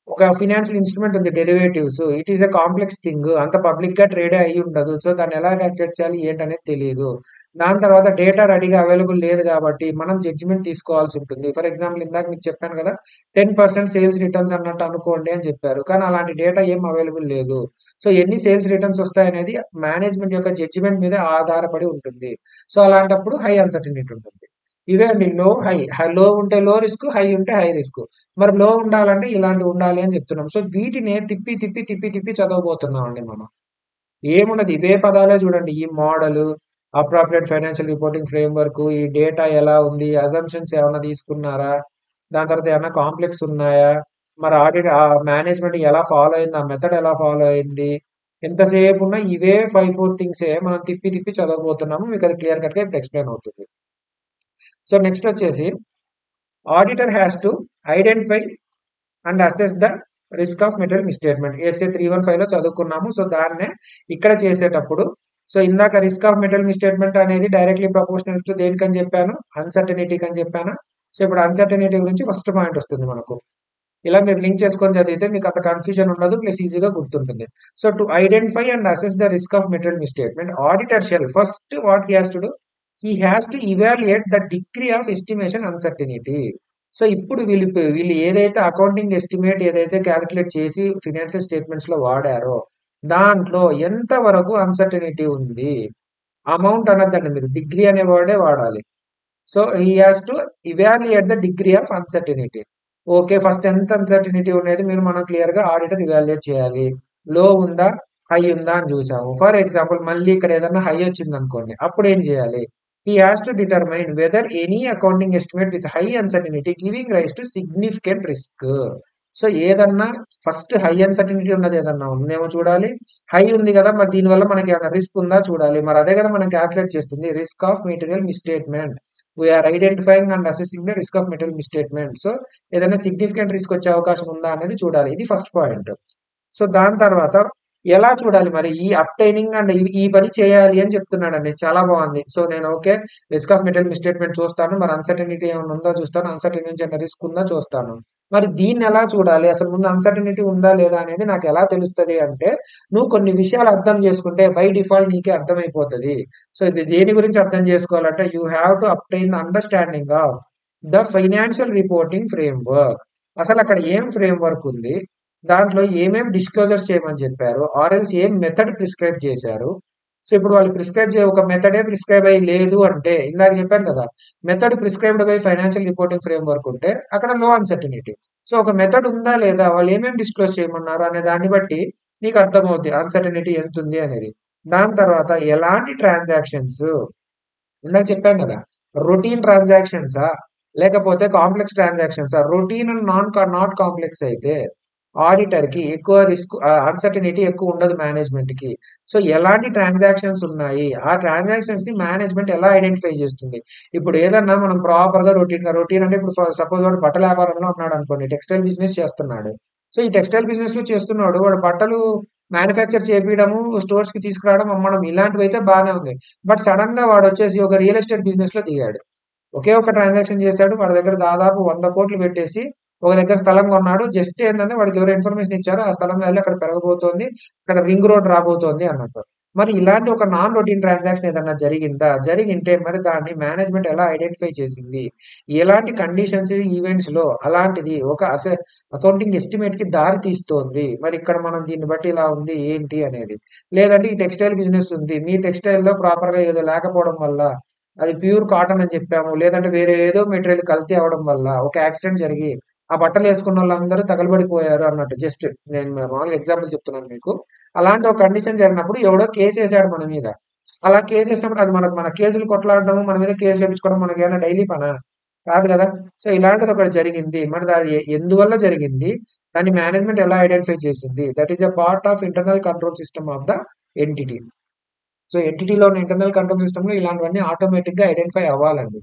ఒక ఫినాన్షియల్ ఇన్స్ట్రుమెంట్ ఉంది derivatives. It is a complex thing, అంత పబ్లిక్ గా ట్రేడే అయ్యి ఉండదు. సో దాన్ని ఎలా క్యాల్కులేట్ చేయాలి ఏంటనేది తెలియదు. దాని తర్వాత డేటా రెడీగా అవైలబుల్ లేదు కాబట్టి మనం జడ్జిమెంట్ తీసుకోవాల్సి ఉంటుంది. ఫర్ ఎగ్జాంపుల్ ఇందాక మీకు చెప్పాను కదా, 10% సేల్స్ రిటర్న్స్ అన్నట్టు అనుకోండి అని చెప్పారు, కానీ అలాంటి డేటా ఏం అవైలబుల్ లేదు. సో ఎన్ని సేల్స్ రిటర్న్స్ వస్తాయనేది మేనేజ్మెంట్ యొక్క జడ్జిమెంట్ మీద ఆధారపడి ఉంటుంది. సో అలాంటప్పుడు హై అన్సర్టనిటీ ఉంటుంది. ఇవే అండి లో హై. లో ఉంటే లో రిస్క్, హై ఉంటే హై రిస్క్. మరి లో ఉండాలంటే ఇలాంటివి ఉండాలి అని చెప్తున్నాం. సో వీటినే తిప్పి తిప్పి తిప్పి తిప్పి చదవబోతున్నాం అండి మనం. ఏముండదు, ఇవే పదాలే చూడండి, ఈ model, appropriate financial reporting framework, ఈ డేటా ఎలా ఉంది, అజంప్షన్స్ ఏమైనా తీసుకున్నారా, దాని తర్వాత ఏమైనా కాంప్లెక్స్ ఉన్నాయా, మరి ఆడిట్ మేనేజ్మెంట్ ఎలా ఫాలో అయింది, ఆ మెథడ్ ఎలా ఫాలో అయింది, ఎంతసేపు ఉన్నా ఇవే 5-4 థింగ్సే మనం తిప్పి తిప్పి చదవబోతున్నాము. మీకు అది క్లియర్ కట్గా ఇప్పుడు ఎక్స్ప్లెయిన్ అవుతుంది. సో నెక్స్ట్ వచ్చేసి auditor has to identify and assess the risk of material misstatement. SA 315 లో చదువుకున్నాము. సో దాన్నే ఇక్కడ చేసేటప్పుడు, సో ఇందాక రిస్క్ ఆఫ్ మెటీరియల్ మిస్స్టేట్మెంట్ అనేది డైరెక్ట్లీ ప్రపోర్షనల్ టు దేనికని చెప్పాను, అన్సర్టనిటీకి అని చెప్పాను. సో ఇప్పుడు అన్సర్టనిటీ గురించి ఫస్ట్ పాయింట్ వస్తుంది మనకు. ఇలా మీరు లింక్ చేసుకొని చదివితే మీకు అంత కన్ఫ్యూజన్ ఉండదు, ప్లస్ ఈజీగా గుర్తుంటుంది. So to identify and assess the risk of material misstatement, auditor shall first what he has to do, he has to evaluate the degree of estimation uncertainty. So ఇప్పుడు వీళ్ళు ఏదైతే అకౌంటింగ్ ఎస్టిమేట్ ఏదైతే calculate చేసి financial statements లో వాడారో దాంట్లో ఎంత వరకు అన్సర్టనిటీ ఉంది, అమౌంట్ అనద్దండి, మీరు డిగ్రీ అనే వర్డే వాడాలి. So he has to evaluate the degree of uncertainty. Okay, first ఎంత అన్సర్టనిటీ ఉండేది మీరు మనం క్లియర్ గా ఆడిటర్ ఇవాల్యుయేట్ చేయాలి. లో ఉందా, హై ఉందా అని చూసాము. ఫర్ ఎగ్జాంపుల్ మళ్ళీ ఇక్కడ ఏదన్నా హై వచ్చింది అనుకోండి, అప్పుడు ఏం చేయాలి, he has to determine whether any accounting estimate with high uncertainty giving rise to significant risk. So ఏదన్నా ఫస్ట్ హై అన్సర్టనిటీ ఉన్నది ఏదన్నా ఉందేమో చూడాలి. హై ఉంది కదా, మరి దీనివల్ల మనకి ఏమైనా రిస్క్ ఉందా చూడాలి. మరి అదే కదా మనం క్యాల్కులేట్ చేస్తుంది, risk of material misstatement. We're identifying and assessing the risk of material misstatement. So ఏదైనా సిగ్నిఫికెంట్ రిస్క్ వచ్చే అవకాశం ఉందా అనేది చూడాలి. ఇది ఫస్ట్ పాయింట్. సో దాని తర్వాత ఎలా చూడాలి మరి ఈ అప్టైనింగ్ అండ్ ఈ పని చేయాలి అని చెప్తున్నాడండి. చాలా బాగుంది. సో నేను ఓకే, రిస్క్ ఆఫ్ మెటీరియల్ మిస్స్టేట్మెంట్ చూస్తాను, మరి అన్సర్టనిటీ ఏమైనా ఉందా చూస్తాను, అన్సర్టనిటీ నుంచి ఏమైనా రిస్క్ ఉందా చూస్తాను. మరి దీన్ని ఎలా చూడాలి, అసలు ముందు అన్సర్టనిటీ ఉందా లేదా అనేది నాకు ఎలా తెలుస్తుంది అంటే, నువ్వు కొన్ని విషయాలు అర్థం చేసుకుంటే బై డిఫాల్ట్ నీకే అర్థమైపోతుంది. సో ఇది దేని గురించి అర్థం చేసుకోవాలంటే, you have to obtain the understanding of the financial reporting framework. అసలు అక్కడ ఏం ఫ్రేమ్వర్క్ ఉంది, దాంట్లో ఏమేం డిస్క్లోజర్స్ చేయమని చెప్పారు, ఆర్ఎల్స్ ఏం మెథడ్ ప్రిస్క్రైబ్ చేశారు. సో ఇప్పుడు వాళ్ళు ఒక మెథడే ప్రిస్క్రైబ్ అయ్యి లేదు అంటే, ఇందాక చెప్పాను కదా, method prescribed by financial reporting framework ఉంటే అక్కడ లో అన్సర్టనిటీ. సో ఒక మెథడ్ ఉందా లేదా, వాళ్ళు ఏమేమి డిస్క్లోజ్ చేయమన్నారు అనే దాన్ని బట్టి నీకు అర్థమవుద్ది అన్సర్టనిటీ ఎంత ఉంది అనేది. దాని తర్వాత ఎలాంటి ట్రాన్సాక్షన్స్, ఇందాక చెప్పాం కదా, రొటీన్ ట్రాన్సాక్షన్సా లేకపోతే కాంప్లెక్స్ ట్రాన్సాక్షన్సా. రొటీన్ అండ్ నాట్ కాంప్లెక్స్ అయితే ఆడిటర్ కి ఎక్కువ రిస్క్, అన్సర్టనిటీ ఎక్కువ ఉండదు మేనేజ్మెంట్ కి. సో ఎలాంటి ట్రాన్సాక్షన్స్ ఉన్నాయి, ఆ ట్రాన్సాక్షన్స్ ని మేనేజ్మెంట్ ఎలా ఐడెంటిఫై చేస్తుంది. ఇప్పుడు ఏదన్నా మనం ప్రాపర్ గా రొటీన్ అంటే ఇప్పుడు సపోజ్ వాడు బట్టల వ్యాపారంలో ఉన్నాడు అనుకోండి, టెక్స్టైల్ బిజినెస్ చేస్తున్నాడు. సో ఈ టెక్స్టైల్ బిజినెస్ లో చేస్తున్నాడు, వాడు బట్టలు మ్యానుఫ్యాక్చర్ చేపించడము, స్టోర్స్ కి తీసుకురావడం, అమ్మడం, ఇలాంటివి అయితే బాగానే ఉంది. బట్ సడన్ గా వాడు వచ్చేసి ఒక రియల్ ఎస్టేట్ బిజినెస్ లో దిగాడు. ఒకే ఒక ట్రాన్సాక్షన్ చేశాడు, వాడి దగ్గర దాదాపు 100 కోట్లు పెట్టేసి ఒక దగ్గర స్థలం కొన్నాడు. జస్ట్ ఏంటంటే వాడికి ఎవరు ఇన్ఫర్మేషన్ ఇచ్చారో ఆ స్థలం వాల్యూ అక్కడ పెరగబోతోంది, అక్కడ రింగ్ రోడ్ రాబోతోంది అన్నట్టు. మరి ఇలాంటి ఒక నాన్ రొటీన్ ట్రాన్సాక్షన్ ఏదన్నా జరిగిందా, జరిగింటే మరి దాన్ని మేనేజ్మెంట్ ఎలా ఐడెంటిఫై చేసింది, ఎలాంటి కండిషన్స్ ఈవెంట్స్ లో అలాంటిది ఒక అకౌంటింగ్ ఎస్టిమేట్ కి దారి తీస్తోంది. మరి ఇక్కడ మనం దీన్ని బట్టి ఇలా ఉంది ఏంటి అనేది. లేదంటే ఈ టెక్స్టైల్ బిజినెస్ ఉంది, మీ టెక్స్టైల్ లో ప్రాపర్ గా ఏదో లేకపోవడం వల్ల, అది ప్యూర్ కాటన్ అని చెప్పాము, లేదంటే వేరే ఏదో మెటీరియల్ కల్తీ అవడం వల్ల ఒక యాక్సిడెంట్ జరిగి ఆ బట్టలు వేసుకున్న వాళ్ళందరూ తగలబడిపోయారు అన్నట్టు. జస్ట్ నేను మామూలుగా ఎగ్జాంపుల్ చెప్తున్నాను మీకు. అలాంటి ఒక కండిషన్ జరిగినప్పుడు ఎవడో కేసు వేసాడు మన మీద. అలా కేసు వేసినప్పుడు అది మన కేసులు కొట్లాడడం, మన మీద కేసులు వేయించుకోవడం మనకి ఏమైనా డైలీ పనా? కాదు కదా. సో ఇలాంటిది ఒకటి జరిగింది, మరి అది ఎందువల్ల జరిగింది, దాన్ని మేనేజ్మెంట్ ఎలా ఐడెంటిఫై చేసింది, that is a part of internal control system of the entity. So ఎంటిటీలో ఉన్న ఇంటర్నల్ కంట్రోల్ సిస్టమ్ లో ఇలాంటివన్నీ ఆటోమేటిక్ గా ఐడెంటిఫై అవ్వాలండి.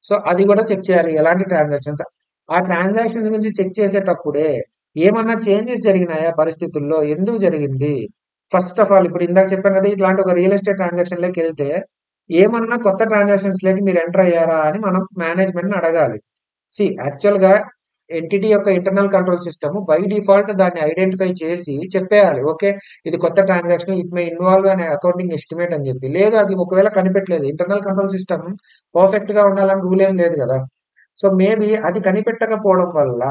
సో అది కూడా చెక్ చేయాలి, ఎలాంటి ట్రాన్సాక్షన్స్. ఆ ట్రాన్సాక్షన్స్ గురించి చెక్ చేసేటప్పుడే ఏమన్నా చేంజెస్ జరిగినాయా పరిస్థితుల్లో, ఎందుకు జరిగింది. ఫస్ట్ ఆఫ్ ఆల్ ఇప్పుడు ఇందాక చెప్పాను కదా, ఇట్లాంటి ఒక రియల్ ఎస్టేట్ ట్రాన్సాక్షన్ లోకి వెళ్తే ఏమన్నా కొత్త ట్రాన్సాక్షన్స్ లోకి మీరు ఎంటర్ అయ్యారా అని మనం మేనేజ్మెంట్ ని అడగాలి. యాక్చువల్ గా ఎంటిటీ యొక్క internal control system by default దాన్ని ఐడెంటిఫై చేసి చెప్పేయాలి, ఓకే ఇది కొత్త ట్రాన్సాక్షన్, ఇట్ మే ఇన్వాల్వ్ అనే అకౌంటింగ్ ఎస్టిమేట్ అని చెప్పి. లేదు అది ఒకవేళ కనిపెట్టలేదు, ఇంటర్నల్ కంట్రోల్ సిస్టమ్ పర్ఫెక్ట్ గా ఉండాలని రూల్ ఏం లేదు కదా. సో మేబీ అది కనిపెట్టకపోవడం వల్ల,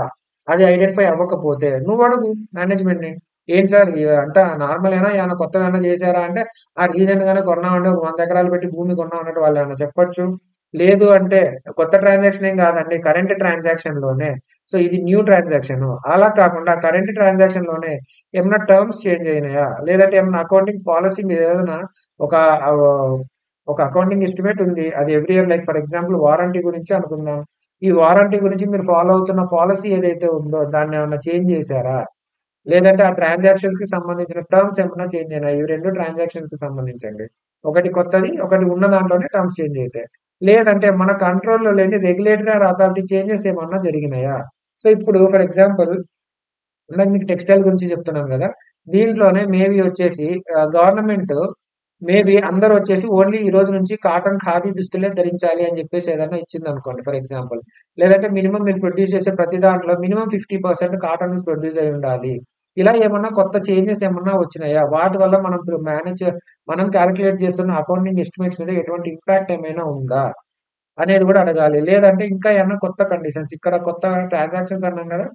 అది ఐడెంటిఫై అవ్వకపోతే నువ్వు అడుగు మేనేజ్మెంట్ ని, ఏంటి సార్ అంతా నార్మల్ ఏనా, ఏమైనా కొత్తగా ఏమైనా చేశారా అంటే, ఆ రీసెంట్ గానే కొన్నామంటే ఒక 100 ఎకరాలు పెట్టి భూమి కొన్నాం అన్నట్టు వాళ్ళు ఏమైనా చెప్పొచ్చు. లేదు అంటే కొత్త ట్రాన్సాక్షన్ ఏం కాదండి, కరెంట్ ట్రాన్సాక్షన్ లోనే, సో ఇది న్యూ ట్రాన్సాక్షన్. అలా కాకుండా కరెంట్ ట్రాన్సాక్షన్ లోనే ఏమైనా టర్మ్స్ చేంజ్ అయినాయా, లేదంటే ఏమైనా అకౌంటింగ్ పాలసీ మీద ఏదైనా ఒక ఒక అకౌంటింగ్ ఎస్టిమేట్ ఉంది. అది every year like for example warranty గురించి అనుకుందాం. ఈ వారంటీ గురించి మీరు ఫాలో అవుతున్న పాలసీ ఏదైతే ఉందో దాన్ని ఏమన్నా చేంజ్ చేశారా? లేదంటే ఆ ట్రాన్సాక్షన్స్ కి సంబంధించిన టర్మ్స్ ఏమన్నా చేంజ్ అయినాయి? ఇవి 2 ట్రాన్సాక్షన్స్ కి సంబంధించండి. ఒకటి కొత్తది, ఒకటి ఉన్న దాంట్లోనే టర్మ్స్ చేంజ్ అయితాయి. లేదంటే మన కంట్రోల్‌లో లేని రెగ్యులేటరీ ఆర్ అథారిటీ చేంజెస్ ఏమన్నా జరిగినాయా? సో, ఇప్పుడు ఫర్ ఎగ్జాంపుల్ ఇందాక మీకు టెక్స్టైల్ గురించి చెప్తున్నాను గదా! దీంట్లోనే మేబీ వచ్చేసి గవర్నమెంట్ మేబీ అందరూ వచ్చేసి ఓన్లీ ఈ రోజు నుంచి కాటన్, ఖాదీ దుస్తులే ధరించాలి అని జెప్పేసి ఏదన్నా ఇచ్చిందనుకోండి ఫర్ ఎగ్జాంపుల్. లేదంటే మినిమమ్ మీరు ప్రొడ్యూస్ చేసే ప్రతి దాంట్లో మినిమమ్ 50% కాటన్ ప్రొడ్యూస్ అయ్యి ఉండాలి. ఇలా ఏమన్నా కొత్త చేంజెస్ ఏమన్నా వచ్చినాయా? వాటి వల్ల మనం ఇప్పుడు మనం కాలిక్యులేట్ చేస్తున్న అకౌంటింగ్ ఎస్టిమేట్స్ మీద ఎటువంటి ఇంపాక్ట్ ఏమైనా ఉందా? అనేది గూడా అడగాలి. లేదంటే ఇంకా ఏమన్నా కొత్త కండిషన్స్ ఇక్కడ కొత్త ట్రాన్సాక్షన్స్ అన్నాం గదా!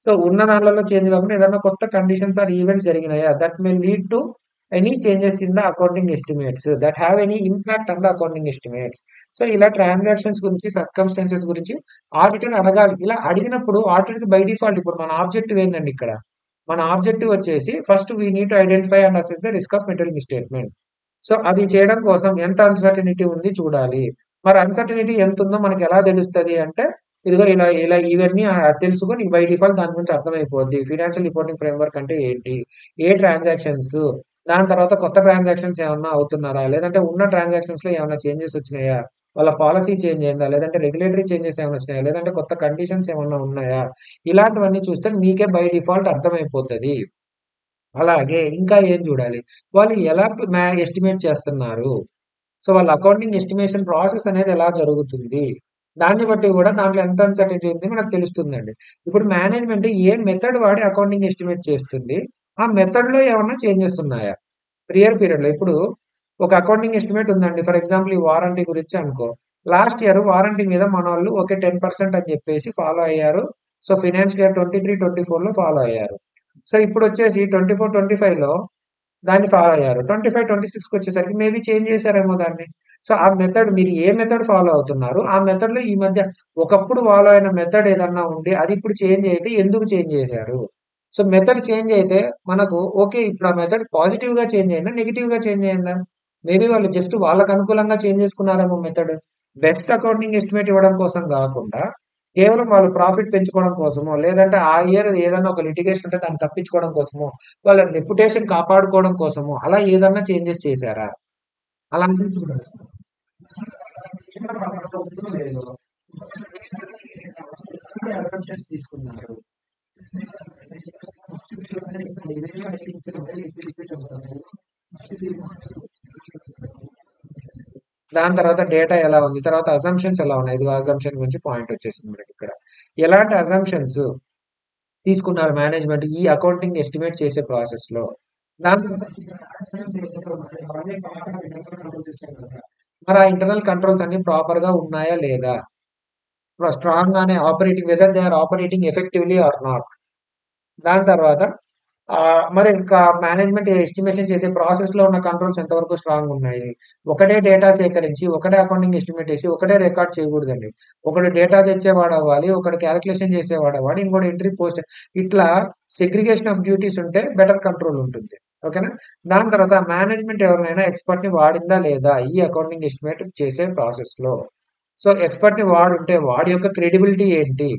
సో, ఉన్న దాన్లలో చేంజ్ కాకుండా ఏదన్నా కొత్త కండిషన్స్ ఆర్ ఈవెంట్స్ జరిగినాయా? That may lead to any changes in the accounting estimates that have any impact on the accounting estimates. So, ఇలా ట్రాన్సాక్షన్స్ గురించి, సర్కమ్‌స్టాన్సెస్ గురించి ఆడిటర్ అడగాలి. ఇలా అడిగినప్పుడు ఆడిటర్‌కి బై డిఫాల్ట్ ఇప్పుడు మన ఆబ్జెక్టివ్ ఏందండి ఇక్కడ? మన ఆబ్జెక్టివ్ వచ్చేసి first we need to identify and assess the risk of material misstatement. So, అది చేయడం కోసం ఎంత అన్సర్టెనిటీ ఉంది చూడాలి. మరి అన్సర్టెనిటీ ఎంతుందో మనకెలా తెలుస్తది అంటే, ఇదిగో ఇలా ఇలా ఇవన్నీ తెలుసుకొని నీకు బై డిఫాల్ట్ దాని గురించి అర్థమైపోద్ది. ఫైనాన్షియల్ రిపోర్టింగ్ ఫ్రేమ్‌వర్క్ అంటే ఏంటి? ఏ ట్రాన్సాక్షన్స్? దాని తర్వాత కొత్త ట్రాన్సాక్షన్స్ ఏమన్నా అవుతున్నారా? లేదంటే ఉన్న ట్రాన్సాక్షన్స్‌లో ఏమన్నా చేంజెస్ వచ్చినాయా? వాళ్ళ పాలిసీ చేంజ్ అయిందా? లేదంటే రెగ్యులేటరీ చేంజెస్ ఏమైనా వచ్చినాయా? లేదంటే కొత్త కండిషన్స్ ఏమన్నా ఉన్నాయా? ఇలాంటివన్నీ చూస్తే మీకే బై డిఫాల్ట్ అర్థమైపోతది. అలాగే ఇంకా ఏం చూడాలి? వాళ్ళు ఎలా ఎస్టిమేట్ చేస్తున్నారు? సో, వాళ్ళ అకౌంటింగ్ ఎస్టిమేషన్ ప్రాసెస్ అనేది ఎలా జరుగుతుంది? దాన్ని బట్టి గూడా దాంట్లో ఎంత అన్సర్టెనిటీ ఉంది మనకు తెలుస్తుందండి. ఇప్పుడు మేనేజ్‌మెంట్ ఏ మెథడ్ వాడి అకౌంటింగ్ ఎస్టిమేట్ చేస్తుంది? ఆ మెథడ్‌లో ఏమన్నా చేంజెస్ ఉన్నాయా? పీరియడ్‌లో ఇప్పుడు ఒక అకౌంటింగ్ ఎస్టిమేట్ ఉందండి. ఫర్ ఎగ్జాంపుల్ ఈ వారంటీ గురించి అనుకో. లాస్ట్ ఇయర్ వారంటీ మీద మనోళ్ళు ఓకే 10% అని జెప్పేసి ఫాలో అయ్యారు. సో, ఫైనాన్షియల్ ఇయర్ 23, 24లో ఫాలో అయ్యారు. సో, ఇప్పుడొచ్చేసి 24, 25లో దాన్ని ఫాలో అయ్యారు. 25, 26కి వచ్చేసరికి మేబీ చేంజ్ చేశారేమో దాన్ని. సో, ఆ మెథడ్ మీరు ఏ మెథడ్ ఫాలో అవుతున్నారు? ఆ మెథడ్‌లో ఈ మధ్య ఒకప్పుడు ఫాలో అయిన మెథడ్ ఏదన్నా ఉండి అది ఇప్పుడు చేంజ్ అయితే ఎందుకు చేంజ్ చేశారు? సో, మెథడ్ చేంజ్ అయితే మనకు ఓకే. ఇప్పుడు ఆ మెథడ్ పాజిటివ్‌గా చేంజ్ అయిందా? నెగెటివ్‌గా చేంజ్ అయిందా? మేబీ వాళ్ళు జస్ట్ వాళ్ళకి అనుకూలంగా చేంజ్ చేసుకున్నారేమో మెథడ్. బెస్ట్ అకౌంటింగ్ ఎస్టిమేట్ ఇవ్వడం కోసం గాకుండా, కేవలం వాళ్ళు ప్రాఫిట్ పెంచుకోవడం కోసమో, లేదంటే ఆ ఇయర్ ఏదన్నా ఒక లిటిగేషన్ ఉంటే దాన్ని తప్పించుకోవడం కోసమో, వాళ్ళ రెప్యుటేషన్ కాపాడుకోవడం కోసమో, అలా ఏదన్నా చేంజెస్ చేశారా? అలాంటివి చూడాలి. ఉందో లేదో. ఎలాంటి అసంప్షన్స్ తీసుకున్నారు? ఫస్ట్ చెప్పండి. ఇవే 5 థింగ్స్ ఉంటాయి. రిపీట్ చెప్తాను. ఫస్ట్ దాని తర్వాత డేటా ఎలా ఉంది? తర్వాత అజంప్షన్స్ ఎలా ఉన్నాయి? ఇదిగో అజంప్షన్ గురించి పాయింట్ వచ్చేసింది మనకిక్కడ. ఎలాంటి అజంప్షన్స్ తీసుకున్నారు మేనేజ్మెంట్ ఈ అకౌంటింగ్ ఎస్టిమేట్ చేసే ప్రాసెస్‌లో? దాని తర్వాత ట్రాన్సాక్షన్స్ ఏదైతే ఉన్నాయో అవన్నీ part of internal control system కదా! మరి ఆ ఇంటర్నల్ కంట్రోల్స్ అన్నీ ప్రాపర్‌గా ఉన్నాయా లేదా? స్ట్రాంగ్ గానే operating whether they are operating effectively or not. దాని తర్వాత మరి ఇంకా మేనేజ్మెంట్ ఎస్టిమేషన్ చేసే ప్రాసెస్‌లో ఉన్న కంట్రోల్స్ ఎంతవరకు స్ట్రాంగ్ ఉన్నాయి. ఒకటే డేటా సేకరించి, ఒకటే అకౌంటింగ్ ఎస్టిమేట్ ఏసి, ఒకటే రికార్డ్ చేయకూడదండి. ఒకడు డేటా తెచ్చేవాడవ్వాలి, ఒకడు కాలిక్యులేషన్ చేసేవాడవ్వాలి, ఇంకోడు ఎంట్రీ పోస్ట్ ఇట్లా సెగ్రిగేషన్ ఆఫ్ డ్యూటీస్ ఉంటే బెటర్ కంట్రోల్ ఉంటుంది. ఓకేనా? దాని తర్వాత మేనేజ్మెంట్ ఎవరినైనా ఎక్స్‌పర్ట్‌ని వాడిందా లేదా ఈ అకౌంటింగ్ ఎస్టిమేట్ చేసే ప్రాసెస్‌లో? సో, ఎక్స్‌పర్ట్‌ని వాడుంటే వాడి యొక్క క్రెడిబిలిటీ ఏంటి?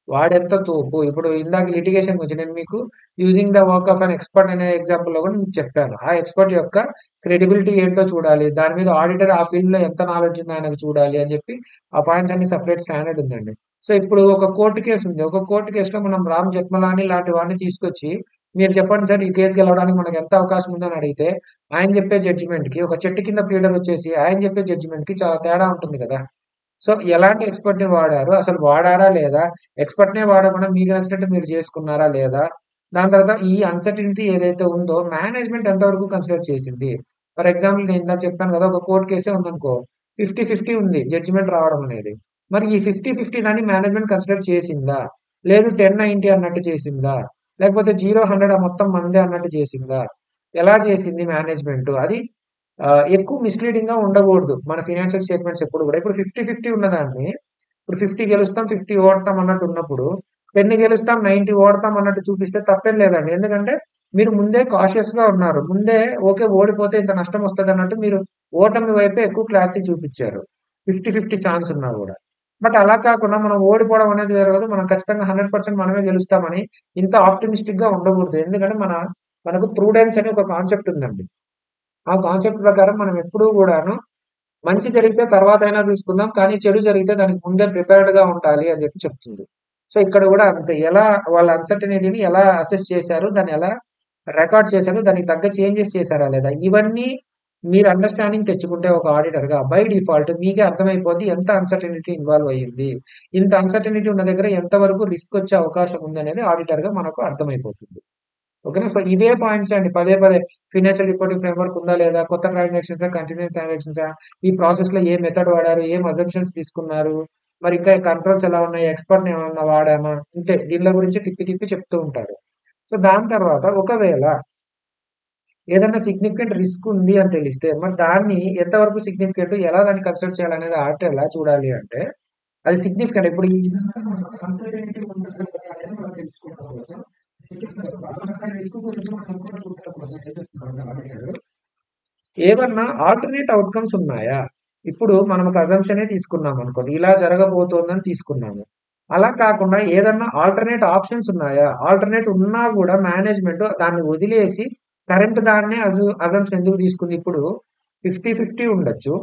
వాడెంత తోపు? ఇప్పుడు ఇందాక లిటిగేషన్ గురించి నేను మీకు using the work of an expert అనే ఎగ్జాంపుల్‌లో కూడా మీకు చెప్పాను. ఆ ఎక్స్‌పర్ట్ యొక్క క్రెడిబిలిటీ ఏంటో చూడాలి. దాని మీద ఆడిటర్ ఆ ఫీల్డ్‌లో ఎంత నాలెడ్జ్ ఉందో ఆయనకు చూడాలి అని చెప్పి ఆ పాయింట్స్ అన్ని సెపరేట్ స్టాండర్డ్ ఉందండి. సో, ఇప్పుడు ఒక కోర్ట్ కేస్ ఉంది. ఒక కోర్ట్ కేస్‌లో మనం రామ్ జెత్మలాని లాంటి వాడిని తీసుకొచ్చి మీరు చెప్పండి సార్ ఈ కేస్ గెలవడానికి మనకు ఎంత అవకాశం ఉందని అడిగితే ఆయన చెప్పే జడ్జిమెంట్‌కి ఒక చెట్టు కింద ప్లీడర్ వచ్చేసి ఆయన చెప్పే జడ్జిమెంట్‌కి చాలా తేడా ఉంటుంది కదా! సో, ఎలాంటి ఎక్స్‌పర్ట్‌ని వాడారు? అసలు వాడారా లేదా? ఎక్స్‌పర్ట్‌నే వాడకుండా మీకు నచ్చినట్టు మీరు చేసుకున్నారా లేదా? దాని తర్వాత ఈ అన్సర్టెనిటీ ఏదైతే ఉందో మేనేజ్మెంట్ ఎంతవరకు కన్సిడర్ చేసింది? ఫర్ ఎగ్జాంపుల్ నేను ఇందాక చెప్పాను కదా! ఒక కోర్ట్ కేసే ఉందనుకో 50, 50 ఉంది జడ్జిమెంట్ రావడం అనేది. మరి ఈ 50, 50 దాన్ని మేనేజ్మెంట్ కన్సిడర్ చేసిందా? లేదు 10, 90 అన్నట్టు చేసిందా? లేకపోతే 0, 100 మొత్తం మనదే అన్నట్టు చేసిందా? ఎలా చేసింది మేనేజ్మెంట్? అది ఎక్కువ మిస్‌లీడింగ్‌గా ఉండకూడదు. మన ఫైనాన్షియల్ స్టేట్‌మెంట్స్ ఎప్పుడు గూడా. ఇప్పుడు 50, 50 ఉన్నదాన్ని ఇప్పుడు 50 గెలుస్తాం, 50 ఓడతాం అన్నట్టు ఉన్నప్పుడు 10 గెలుస్తాం, 90 ఓడతాం అన్నట్టు చూపిస్తే తప్పేం లేదండి. ఎందుకంటే మీరు ముందే కాషియస్ గా ఉన్నారు. ముందే ఓకే ఓడిపోతే ఇంత నష్టం వస్తది అన్నట్టు మీరు ఓటమి వైపే ఎక్కువ క్లారిటీ చూపించారు. 50-50 ఛాన్స్ ఉన్నా కూడా. బట్ అలా కాకుండా మనం ఓడిపోవడం అనేది జరగదు. మనం ఖచ్చితంగా 100% మనమే గెలుస్తామని ఇంత ఆప్టిమిస్టిక్ గా ఉండకూడదు. ఎందుకంటే మనకు ప్రూడెన్స్ అనే ఒక కాన్సెప్ట్ ఉందండి. ఆ కాన్సెప్ట్ ప్రకారం మనం ఎప్పుడూ కూడాను మంచి జరిగితే తర్వాత అయినా చూసుకుందాం. కానీ చెడు జరిగితే దానికి ముందే ప్రిపేర్డ్ గా ఉండాలి అని చెప్పి చెప్తుంది. సో ఇక్కడ కూడా అంతే. ఎలా వాళ్ళ అన్సర్టనిటీని ఎలా అసెస్ చేశారు? దాన్ని ఎలా రికార్డ్ చేశారు? దానికి తగ్గ చేంజెస్ చేశారా లేదా? ఇవన్నీ మీరు అండర్‌స్టాండింగ్ తెచ్చుకుంటే ఒక ఆడిటర్‌గా బై డిఫాల్ట్ మీకే అర్థమైపోద్ది ఎంత అన్సర్టనిటీ ఇన్వాల్వ్ అయ్యింది. ఇంత అన్సర్టనిటీ ఉన్న దగ్గర ఎంత వరకు రిస్క్ వచ్చే అవకాశం ఉందనేది ఆడిటర్‌గా మనకు అర్థమైపోతుంది. ఓకేనా? సో ఇవే పాయింట్స్ అండి. పదే పదే ఫైనాన్షియల్ రిపోర్టింగ్ ఫ్రేమ్‌వర్క్ ఉందా లేదా? కొత్త ట్రాన్సాక్షన్సా? కంటిన్యూయస్ ట్రాన్సాక్షన్సా? ఈ ప్రాసెస్‌లో ఏ మెథడ్ వాడారు? ఏం అజంప్షన్స్ తీసుకున్నారు? మరి ఇంకా కంట్రోల్స్ ఎలా ఉన్నాయి? ఎక్స్‌పర్ట్‌ని ఏమన్నా వాడామా? ఇంతే దీనిల గురించి తిప్పి తిప్పి చెప్తూ ఉంటారు. సో దాని తర్వాత ఒకవేళ ఏదన్నా సిగ్నిఫికెంట్ రిస్క్ ఉంది అని తెలిస్తే మరి దాన్ని ఎంతవరకు సిగ్నిఫికెంట్ ఎలా దాన్ని కన్సిడర్ చేయాలనేది ఆడిటర్ ఎలా చూడాలి అంటే అది సిగ్నిఫికెంట్. ఇప్పుడు ఇదంతా మనకు అన్సర్టనిటీ ఉంటుందా లేదా అనేది మనం తెలుసుకోవడం కోసం రిస్క్ గురించి మనం కూడా చూడటం కోసం ఏం చేస్తున్నారంటే ఆడిటర్ ఏమన్నా ఆల్టర్నేట్ అవుట్కమ్స్ ఉన్నాయా? ఇప్పుడు మనం ఒక అజంప్షనే తీసుకున్నాం అనుకోండి. ఇలా జరగబోతోందని తీసుకున్నాము. అలా కాకుండా ఏదన్నా ఆల్టర్నేట్ ఆప్షన్స్ ఉన్నాయా? ఆల్టర్నేట్ ఉన్నా గూడా మేనేజ్‌మెంట్ దాన్ని వదిలేసి కరెంట్ దాన్నే అజంప్షన్ ఎందుకు తీసుకుంది? ఇప్పుడు 50-50 ఉండొచ్చు.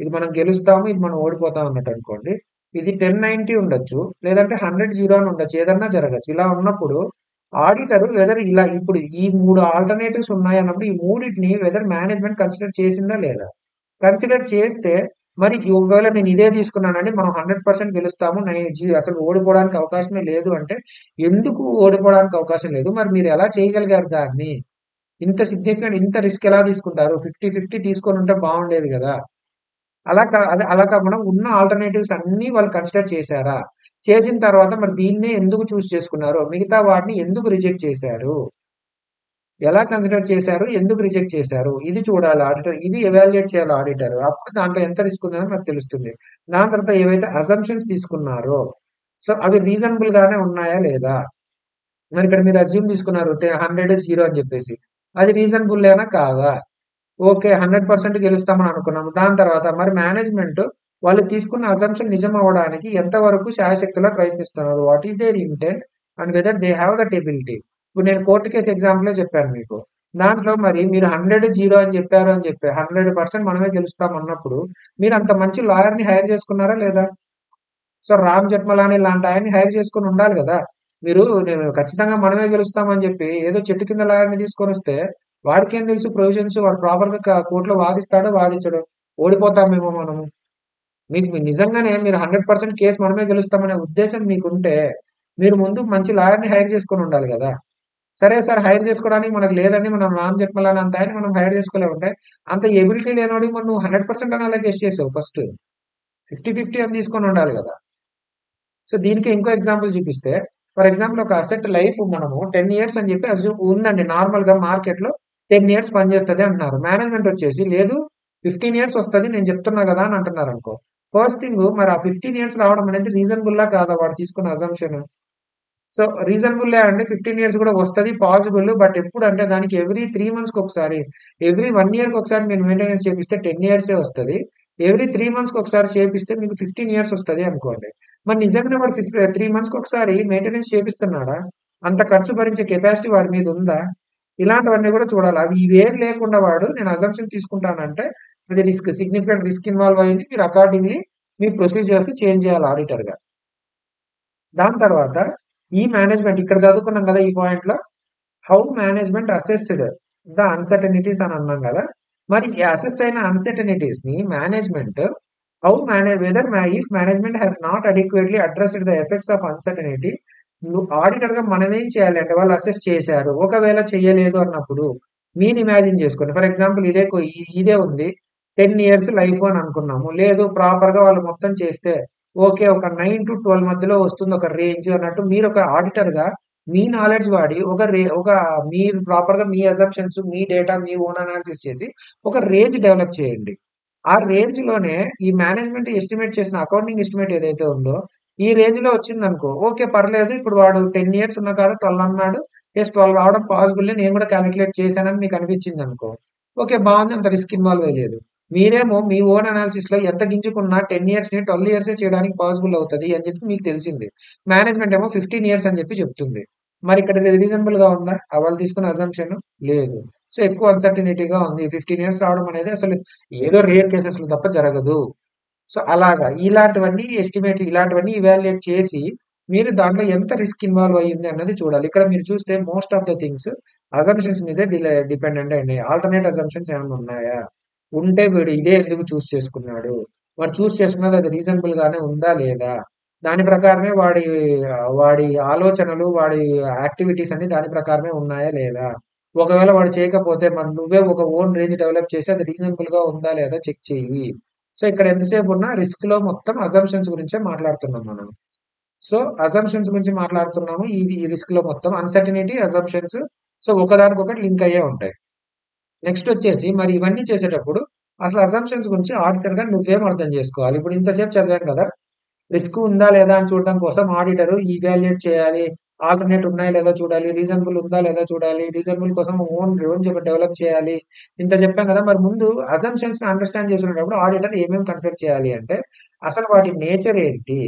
ఇది మనం గెలుస్తాము, ఇది మనం ఓడిపోతాం అన్నట్టనుకోండి. ఇది 10-90 ఉండొచ్చు. లేదంటే 100-0 అని ఉండొచ్చు. ఏదన్నా జరగొచ్చు. ఇలా ఉన్నప్పుడు ఆడిటర్ వెదర్ ఇలా ఇప్పుడు ఈ 3 ఆల్టర్‌నేటివ్స్ ఉన్నాయన్నప్పుడు ఈ మూడిటిని వెదర్ మేనేజ్‌మెంట్ కన్సిడర్ చేసిందా లేదా? కన్సిడర్ చేస్తే మరి ఒకవేళ నేను ఇదే తీసుకున్నానండి మనం 100% గెలుస్తాము. అసలు ఓడిపోవడానికి అవకాశమే లేదు అంటే ఎందుకు ఓడిపోవడానికి అవకాశం లేదు? మరి మీరు ఎలా చేయగలిగారు దాన్ని? ఇంత సిగ్నిఫికెంట్ ఇంత రిస్క్ ఎలా తీసుకుంటారు? 50-50 తీసుకొనుంటే బాగుండేది గదా! అలా కాకుండా ఉన్న ఆల్టర్‌నేటివ్స్ అన్నీ వాళ్ళు కన్సిడర్ చేశారా? చేసిన తర్వాత మరి దీన్నే ఎందుకు చేసుకున్నారు? మిగతా వాటిని ఎందుకు రిజెక్ట్ చేశారు? ఎలా కన్సిడర్ చేశారు? ఎందుకు రిజెక్ట్ చేశారు? ఇది చూడాలి ఆడిటర్. ఇది ఎవాల్యుయేట్ చేయాలి ఆడిటర్. అప్పుడు దాంట్లో ఎంత రిస్క్ ఉందని మనకు తెలుస్తుంది. దాని తర్వాత ఏవైతే అసంప్షన్స్ తీసుకున్నారో, సో అవి రీజనబుల్ గానే ఉన్నాయా లేదా? మరి ఇక్కడ మీరు అస్యూమ్ తీసుకున్నారు 100 0 అని చెప్పేసి. అది రీజనబుల్లేనా కాదా? ఓకే. 100% గెలుస్తామని అనుకున్నాము. దాని తర్వాత మరి మేనేజ్‌మెంట్ వాళ్ళు తీసుకున్న అసంప్షన్ నిజం అవ్వడానికి ఎంత వరకు శాయశక్తులా ప్రయత్నిస్తున్నారు? What is their intent and whether they have that ability. ఇప్పుడు నేను కోర్ట్ కేస్ ఎగ్జాంపులే చెప్పాను మీకు. దాంట్లో మరి మీరు 100, 0 అని చెప్పారు అని చెప్పి 100% మనమే గెలుస్తాం అన్నప్పుడు మీరు అంత మంచి లాయర్‌ని హైర్ చేసుకున్నారా లేదా? సో, రామ్ జెఠ్మలాని లాంటి ఆయన్ని హైర్ చేసుకొని ఉండాలి గదా! నేను ఖచ్చితంగా మనమే గెలుస్తామని జెప్పి ఏదో చెట్టు కింద లాయర్‌ని తీసుకొనొస్తే వాడికేం తెలుసు ప్రొవిజన్స్ వాడు ప్రాపర్‌గా కోర్ట్‌లో వాదిస్తాడో, వాదించడో. ఓడిపోతామేమో మనము. మీకు నిజంగానే మీరు 100% కేస్ మనమే గెలుస్తామనే ఉద్దేశ్యం మీకుంటే, మీరు ముందు మంచి లాయర్‌ని హైర్ చేసుకొని ఉండాలి గదా! సరే సార్ హైర్ చేసుకోవడానికి మనకు లేదండి. మనం రామ్ జెఠ్మలాని అంత ఆయన్ని మనం హైర్ చేసుకోలేమంటే, అంత ఎబిలిటీ లేనోడికి మరి నువ్వు 100% అని ఎలా గెస్ చేసావు ఫస్ట్? 50-50 అని తీసుకొని ఉండాలి గదా! సో దీనికి ఇంకో ఎగ్జాంపుల్ చూపిస్తే, ఫర్ ఎగ్జాంపుల్ ఒక అసెట్ లైఫ్ మనము 10 ఇయర్స్ అని చెప్పి ఉందండి. నార్మల్‌గా మార్కెట్‌లో 10 ఇయర్స్ పనిచేస్తది అంటున్నారు. మేనేజ్‌మెంట్ వచ్చేసి లేదు 15 ఇయర్స్ వస్తది నేను చెప్తున్నా గదా! అని అంటున్నారనుకో. ఫస్ట్ థింగ్ మరి ఆ 15 ఇయర్స్ రావడం అనేది రీజనబుల్లా కాదా వాడు తీసుకున్న అజంప్షన్? సో రీజనబుల్లే అండి. 15 ఇయర్స్ కూడా వస్తది పాసిబుల్. బట్ ఎప్పుడంటే దానికి ఎవ్రీ 3 మంత్స్‌కి ఒకసారి, ఎవ్రీ 1 ఇయర్‌కి ఒకసారి మీరు మెయింటెనెన్స్ చేపిస్తే 10 ఇయర్సే వస్తది. ఎవ్రీ 3 మంత్స్‌కి ఒకసారి చేపిస్తే మీకు 15 ఇయర్స్ వస్తది అనుకోండి. మరి నిజంగానే వాడు 3 మంత్స్‌కి ఒకసారి మెయింటెనెన్స్ చేపిస్తున్నాడా? అంత ఖర్చు భరించే కెపాసిటీ వాడి మీద ఉందా? ఇలాంటివన్నీ కూడా చూడాలి. అవి ఇవేం లేకుండా వాడు నేను అజంప్షన్ తీసుకుంటానంటే అది సిగ్నిఫికెంట్ రిస్క్ ఇన్వాల్వ్ అయ్యింది. మీరు అకార్డింగ్‌లీ మీ ప్రొసీజర్స్ చేంజ్ చేయాలి ఆడిటర్‌గా. దాని తర్వాత ఈ మేనేజ్మెంట్ ఇక్కడ చదువుకున్నాం కదా! ఈ పాయింట్‌లో how management assessed the uncertainties అని అన్నాం కదా! మరి ఈ అసెస్ అయిన అన్సర్టనిటీస్‌ని management whether if management has not adequately addressed the effects of uncertainty ఆడిటర్‌గా మనం ఏం చేయాలి అంటే వాళ్ళు అసెస్ చేశారు. ఒకవేళ చేయలేదు అన్నప్పుడు మీరు ఇమాజిన్ చేసుకోండి. ఫర్ ఎగ్జాంపుల్ ఇదే ఉంది. 10 ఇయర్స్ లైఫ్ అని అనుకున్నాము. లేదు ప్రాపర్‌గా వాళ్ళు మొత్తం చేస్తే ఓకే. ఒక 9-12 మధ్యలో వస్తుంది ఒక రేంజ్ అన్నట్టు మీరొక ఆడిటర్‌గా మీ నాలెడ్జ్ వాడి మీరు ప్రాపర్‌గా మీ అసంప్షన్స్, మీ డేటా, మీ ఓన్ అనాలిసిస్ చేసి ఒక రేంజ్ డెవలప్ చేయండి. ఆ రేంజ్‌లోనే ఈ మేనేజ్మెంట్ ఎస్టిమేట్ చేసిన అకౌంటింగ్ ఎస్టిమేట్ ఏదైతే ఉందో, ఈ రేంజ్‌లో వచ్చిందనుకో, ఓకే. పర్లేదు. ఇప్పుడు వాడు 10 ఇయర్స్ ఉన్న కాడ 12 అన్నాడు. ఎస్ 12 రావడం పాసిబుల్ నేను కూడా క్యాలిక్యులేట్ చేశానని మీకు అనిపించింది అనుకో. ఓకే. బాగుంది. అంత రిస్క్ ఇన్వాల్వ్ అయ్యలేదు. మీరేమో మీ ఓన్ అనాలిసిస్ లో ఎంత గింజుకున్నా 10 ఇయర్స్ ని 12 ఇయర్స్ చేయడానికి పాసిబుల్ అవుతది అని చెప్పి మీకు తెలిసింది. మేనేజ్మెంట్ ఏమో 15 ఇయర్స్ అని చెప్పి చెప్తుంది. మరి ఇక్కడ రీజనబుల్ గా ఉందా? వాళ్ళు తీసుకున్న అజంప్షన్ లేదు. సో ఎక్కువ అన్సర్టినిటీగా ఉంది. 15 ఇయర్స్ రావడం అనేది అసలు ఏదో రేర్ కేసెస్ లో తప్ప జరగదు. సో అలాగా ఇలాంటివన్నీ ఇలాంటివన్నీ ఇవాల్యుయేట్ చేసి మీరు దాంట్లో ఎంత రిస్క్ ఇన్వాల్వ్ అయ్యింది అన్నది చూడాలి. ఇక్కడ మీరు చూస్తే most of the things assumptions మీదే డిపెండెంట్ అయినాయి. ఆల్టర్నేట్ అజంప్షన్స్ ఏమైనా ఉన్నాయా? ఉంటే వీడు ఇదే ఎందుకు చూస్ చేసుకున్నాడు? వాడు చూస్ చేసుకున్నది అది రీజనబుల్ గానే ఉందా లేదా? దాని ప్రకారమే వాడి ఆలోచనలు, వాడి యాక్టివిటీస్ అన్ని దాని ప్రకారమే ఉన్నాయా లేదా? ఒకవేళ వాడు చేయకపోతే మరి నువ్వే ఒక ఓన్ రేంజ్ డెవలప్ చేసి అది రీజనబుల్ గా ఉందా లేదా చెక్ చెయ్యి. సో ఇక్కడ ఎంతసేపు ఉన్నా రిస్క్ లో మొత్తం అజంప్షన్స్ గురించే మాట్లాడుతున్నాం మనం. సో అజంప్షన్స్ గురించి మాట్లాడుతున్నాము. ఈ రిస్క్ లో మొత్తం అన్సర్టినిటీ, అజంప్షన్స్ సో ఒకదానికొకటి లింక్ అయ్యే ఉంటాయి. నెక్స్ట్ వచ్చేసి మరి ఇవన్నీ చేసేటప్పుడు అసలు అజంప్షన్స్ గురించి ఆడిటర్ గా నువ్వేం అర్థం చేసుకోవాలి. ఇప్పుడు ఇంతసేపు చదివాం కదా, రిస్క్ ఉందా లేదా అని చూడడం కోసం ఆడిటర్ ఈవాల్యుయేట్ చేయాలి, ఆల్టర్నేట్ ఉన్నాయా లేదా చూడాలి, రీజనబుల్ ఉందా లేదా చూడాలి, రీజనబుల్ కోసం ఓన్ డెవలప్ చేయాలి. ఇంత చెప్పాం కదా. మరి ముందు అజంప్షన్స్ ని అండర్స్టాండ్ చేసుకునేటప్పుడు ఆడిటర్ ఏమేమి కన్సిడర్ చేయాలి అంటే అసలు వాటి నేచర్ ఏంటి,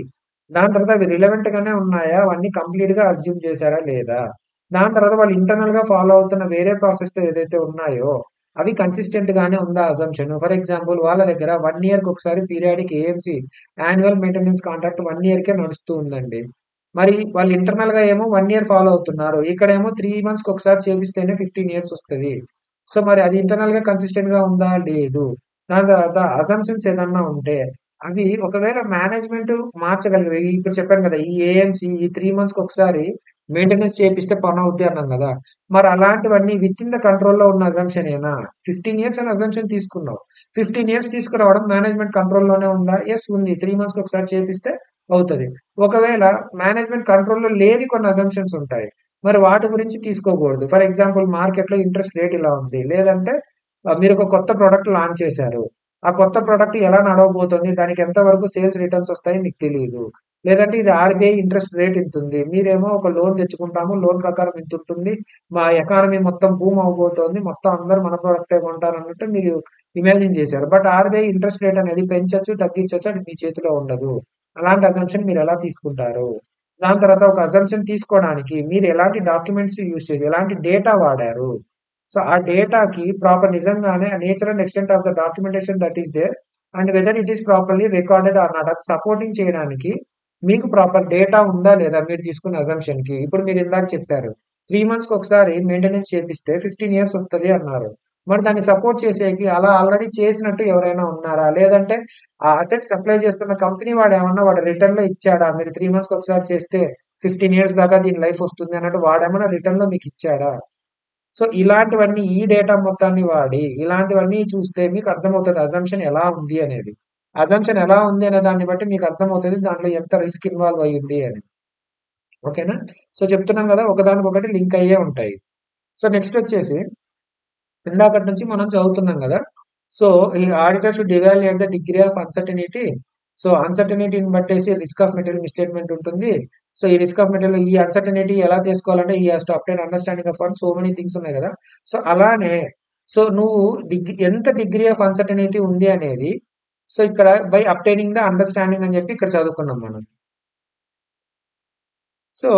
దాని తర్వాత అవి రిలవెంట్ గానే ఉన్నాయా, అవన్నీ కంప్లీట్ గా అజ్యూమ్ చేశారా లేదా, దాని తర్వాత వాళ్ళు ఇంటర్నల్ గా ఫాలో అవుతున్న వేరే ప్రాసెస్ తో ఏదైతే ఉన్నాయో అవి కన్సిస్టెంట్ గానే ఉందా అజంప్షన్. ఫర్ ఎగ్జాంపుల్ వాళ్ళ దగ్గర 1 ఇయర్ కి ఒకసారి periodic AMC annual maintenance contract 1 year కే నడుస్తూ ఉందండి. మరి వాళ్ళు ఇంటర్నల్ గా ఏమో 1 ఇయర్ ఫాలో అవుతున్నారు, ఇక్కడేమో 3 మంత్స్ కి ఒకసారి చేపిస్తేనే 15 ఇయర్స్ వస్తుంది. సో మరి అది ఇంటర్నల్ గా కన్సిస్టెంట్ గా ఉందా? లేదు. దాని తర్వాత అజంప్షన్స్ ఏదన్నా ఉంటే అవి ఒకవేళ మేనేజ్మెంట్ మార్చగలిగే, ఇప్పుడు చెప్పాను కదా, ఈ ఏఎంసీ ఈ 3 మంత్స్ కి ఒకసారి మెయింటెనెన్స్ చేపిస్తే పని అవుద్ది అన్నాం కదా. మరి అలాంటివన్నీ విత్ ఇన్ ద కంట్రోల్లో ఉన్న అజంప్షన్ ఏనా? 15 ఇయర్స్ అని అజంప్షన్ తీసుకున్నావు. 15 ఇయర్స్ తీసుకురావడం మేనేజ్మెంట్ కంట్రోల్లోనే ఉందా? ఎస్ ఉంది. 3 మంత్స్ కి ఒకసారి చేపిస్తే అవుతది. ఒకవేళ మేనేజ్మెంట్ కంట్రోల్‌లో లేని కొన్ని అజంప్షన్స్ ఉంటాయి. మరి వాటి గురించి తీసుకోకూడదు. ఫర్ ఎగ్జాంపుల్ మార్కెట్‌లో ఇంట్రెస్ట్ రేట్ ఇలా ఉంది. లేదంటే మీరు ఒక కొత్త ప్రొడక్ట్ లాంచ్ చేశారు. ఆ కొత్త ప్రొడక్ట్ ఎలా నడవబోతుంది? దానికి ఎంత వరకు సేల్స్ రిటర్న్స్ వస్తాయో మీకు తెలీదు. లేదంటే ఇది ఆర్‌బీఐ ఇంట్రెస్ట్ రేట్ ఇంతుంది. మీరేమో ఒక లోన్ తెచ్చుకుంటాము. లోన్ ప్రకారం ఇంతుంటుంది. మా ఎకానమీ మొత్తం బూమ్ అవ్వబోతోంది. మొత్తం అందరూ మన ప్రొడక్టే కొంటారన్నట్టు మీరు ఇమాజిన్ చేశారు. బట్ ఆర్‌బీఐ ఇంట్రెస్ట్ రేట్ అనేది పెంచొచ్చు, తగ్గించొచ్చు. అది మీ చేతిలో ఉండదు. అలాంటి అజంప్షన్ మీరు ఎలా తీసుకుంటారు? దాని తర్వాత ఒక అజంప్షన్ తీసుకోవడానికి మీరు ఎలాంటి డాక్యుమెంట్స్ యూజ్ చేసి, ఎలాంటి డేటా వాడారు? సో ఆ డేటాకి ప్రాపర్ నిజంగానే nature and extent of the documentation that is there and whether it is properly recorded or not, అది సపోర్టింగ్ చేయడానికి మీకు ప్రాపర్ డేటా ఉందా లేదా మీరు తీసుకున్న అజంప్షన్ కి. ఇప్పుడు మీరు ఇందాక చెప్పారు 3 మంత్స్ కి ఒకసారి మెయింటెనెన్స్ చేపిస్తే 15 ఇయర్స్ వస్తుంది అన్నారు. మరి దాన్ని సపోర్ట్ చేసేకి అలా ఆల్రెడీ చేసినట్టు ఎవరైనా ఉన్నారా? లేదంటే ఆ అసెట్ సప్లై చేస్తున్న కంపెనీ వాడు ఏమన్నా వాడు రిటర్న్ లో ఇచ్చాడా? మీరు 3 మంత్స్ కి ఒకసారి చేస్తే 15 ఇయర్స్ దాకా దీని లైఫ్ వస్తుంది అన్నట్టు వాడేమన్నా రిటర్న్ లో మీకు ఇచ్చాడా? సో ఇలాంటివన్నీ ఈ డేటా మొత్తాన్ని వాడి ఇలాంటివన్నీ చూస్తే మీకు అర్థమవుతది అజంప్షన్ ఎలా ఉంది అనేది. అజంప్షన్ ఎలా ఉంది అనే దాన్ని బట్టి మీకు అర్థమవుతది దాంట్లో ఎంత రిస్క్ ఇన్వాల్వ్ అయ్యింది అని. ఓకేనా? సో చెప్తున్నాం కదా, ఒకదానికొకటి లింక్ అయ్యే ఉంటాయి. సో నెక్స్ట్ వచ్చేసి ఇందాకటి నుంచి మనం చదువుతున్నాం కదా. సో ఈ auditor should evaluate the degree of uncertainty. So అన్సర్టనిటీని బట్టేసి రిస్క్ ఆఫ్ మెటీరియల్ మిస్టేట్మెంట్ ఉంటుంది. సో ఈ రిస్క్ ఆఫ్ మెటీరియల్ ఈ అన్సర్టనిటీ ఎలా తీసుకోవాలంటే he has to obtain understanding of fund so many things ఉన్నాయి కదా. సో అలానే సో నువ్వు ఎంత డిగ్రీ ఆఫ్ అన్సర్టనిటీ ఉంది అనేది సో ఇక్కడ బై అబ్టైనింగ్ ద అండర్స్టాండింగ్ అని చెప్పి ఇక్కడ చదువుకున్నాం మనం. సో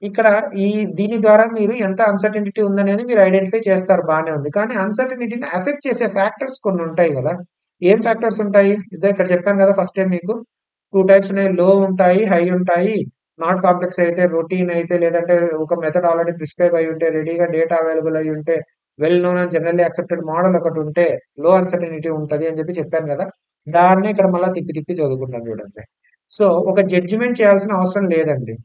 ఇక్కడ ఈ దీని ద్వారా మీరు ఎంత అన్సర్టనిటీ ఉందనేది మీరు ఐడెంటిఫై చేస్తారు, బానే ఉంది. కానీ అన్సర్టనిటీని ఎఫెక్ట్ చేసే ఫ్యాక్టర్స్ కొన్ని ఉంటాయి కదా. ఏం ఫ్యాక్టర్స్ ఉంటాయి? ఇదో ఇక్కడ చెప్పాను కదా ఫస్ట్ టైం మీకు 2 టైప్స్ ఉన్నాయి. లో ఉంటాయి, హై ఉంటాయి. నాట్ కాంప్లెక్స్ అయితే, రొటీన్ అయితే, లేదంటే ఒక మెథడ్ ఆల్రెడీ ప్రిస్క్రైబ్ అయి ఉంటే, రెడీగా డేటా అవైలబుల్ అయి ఉంటే, well known and generally accepted model ఒకటి ఉంటే లో అన్సర్టనిటీ ఉంటది అని చెప్పి చెప్పాను కదా. దాన్నే ఇక్కడ మళ్ళీ తిప్పి తిప్పి చదువుకుంటాను చూడండి. సో ఒక జడ్జిమెంట్ చేయాల్సిన అవసరం లేదండి.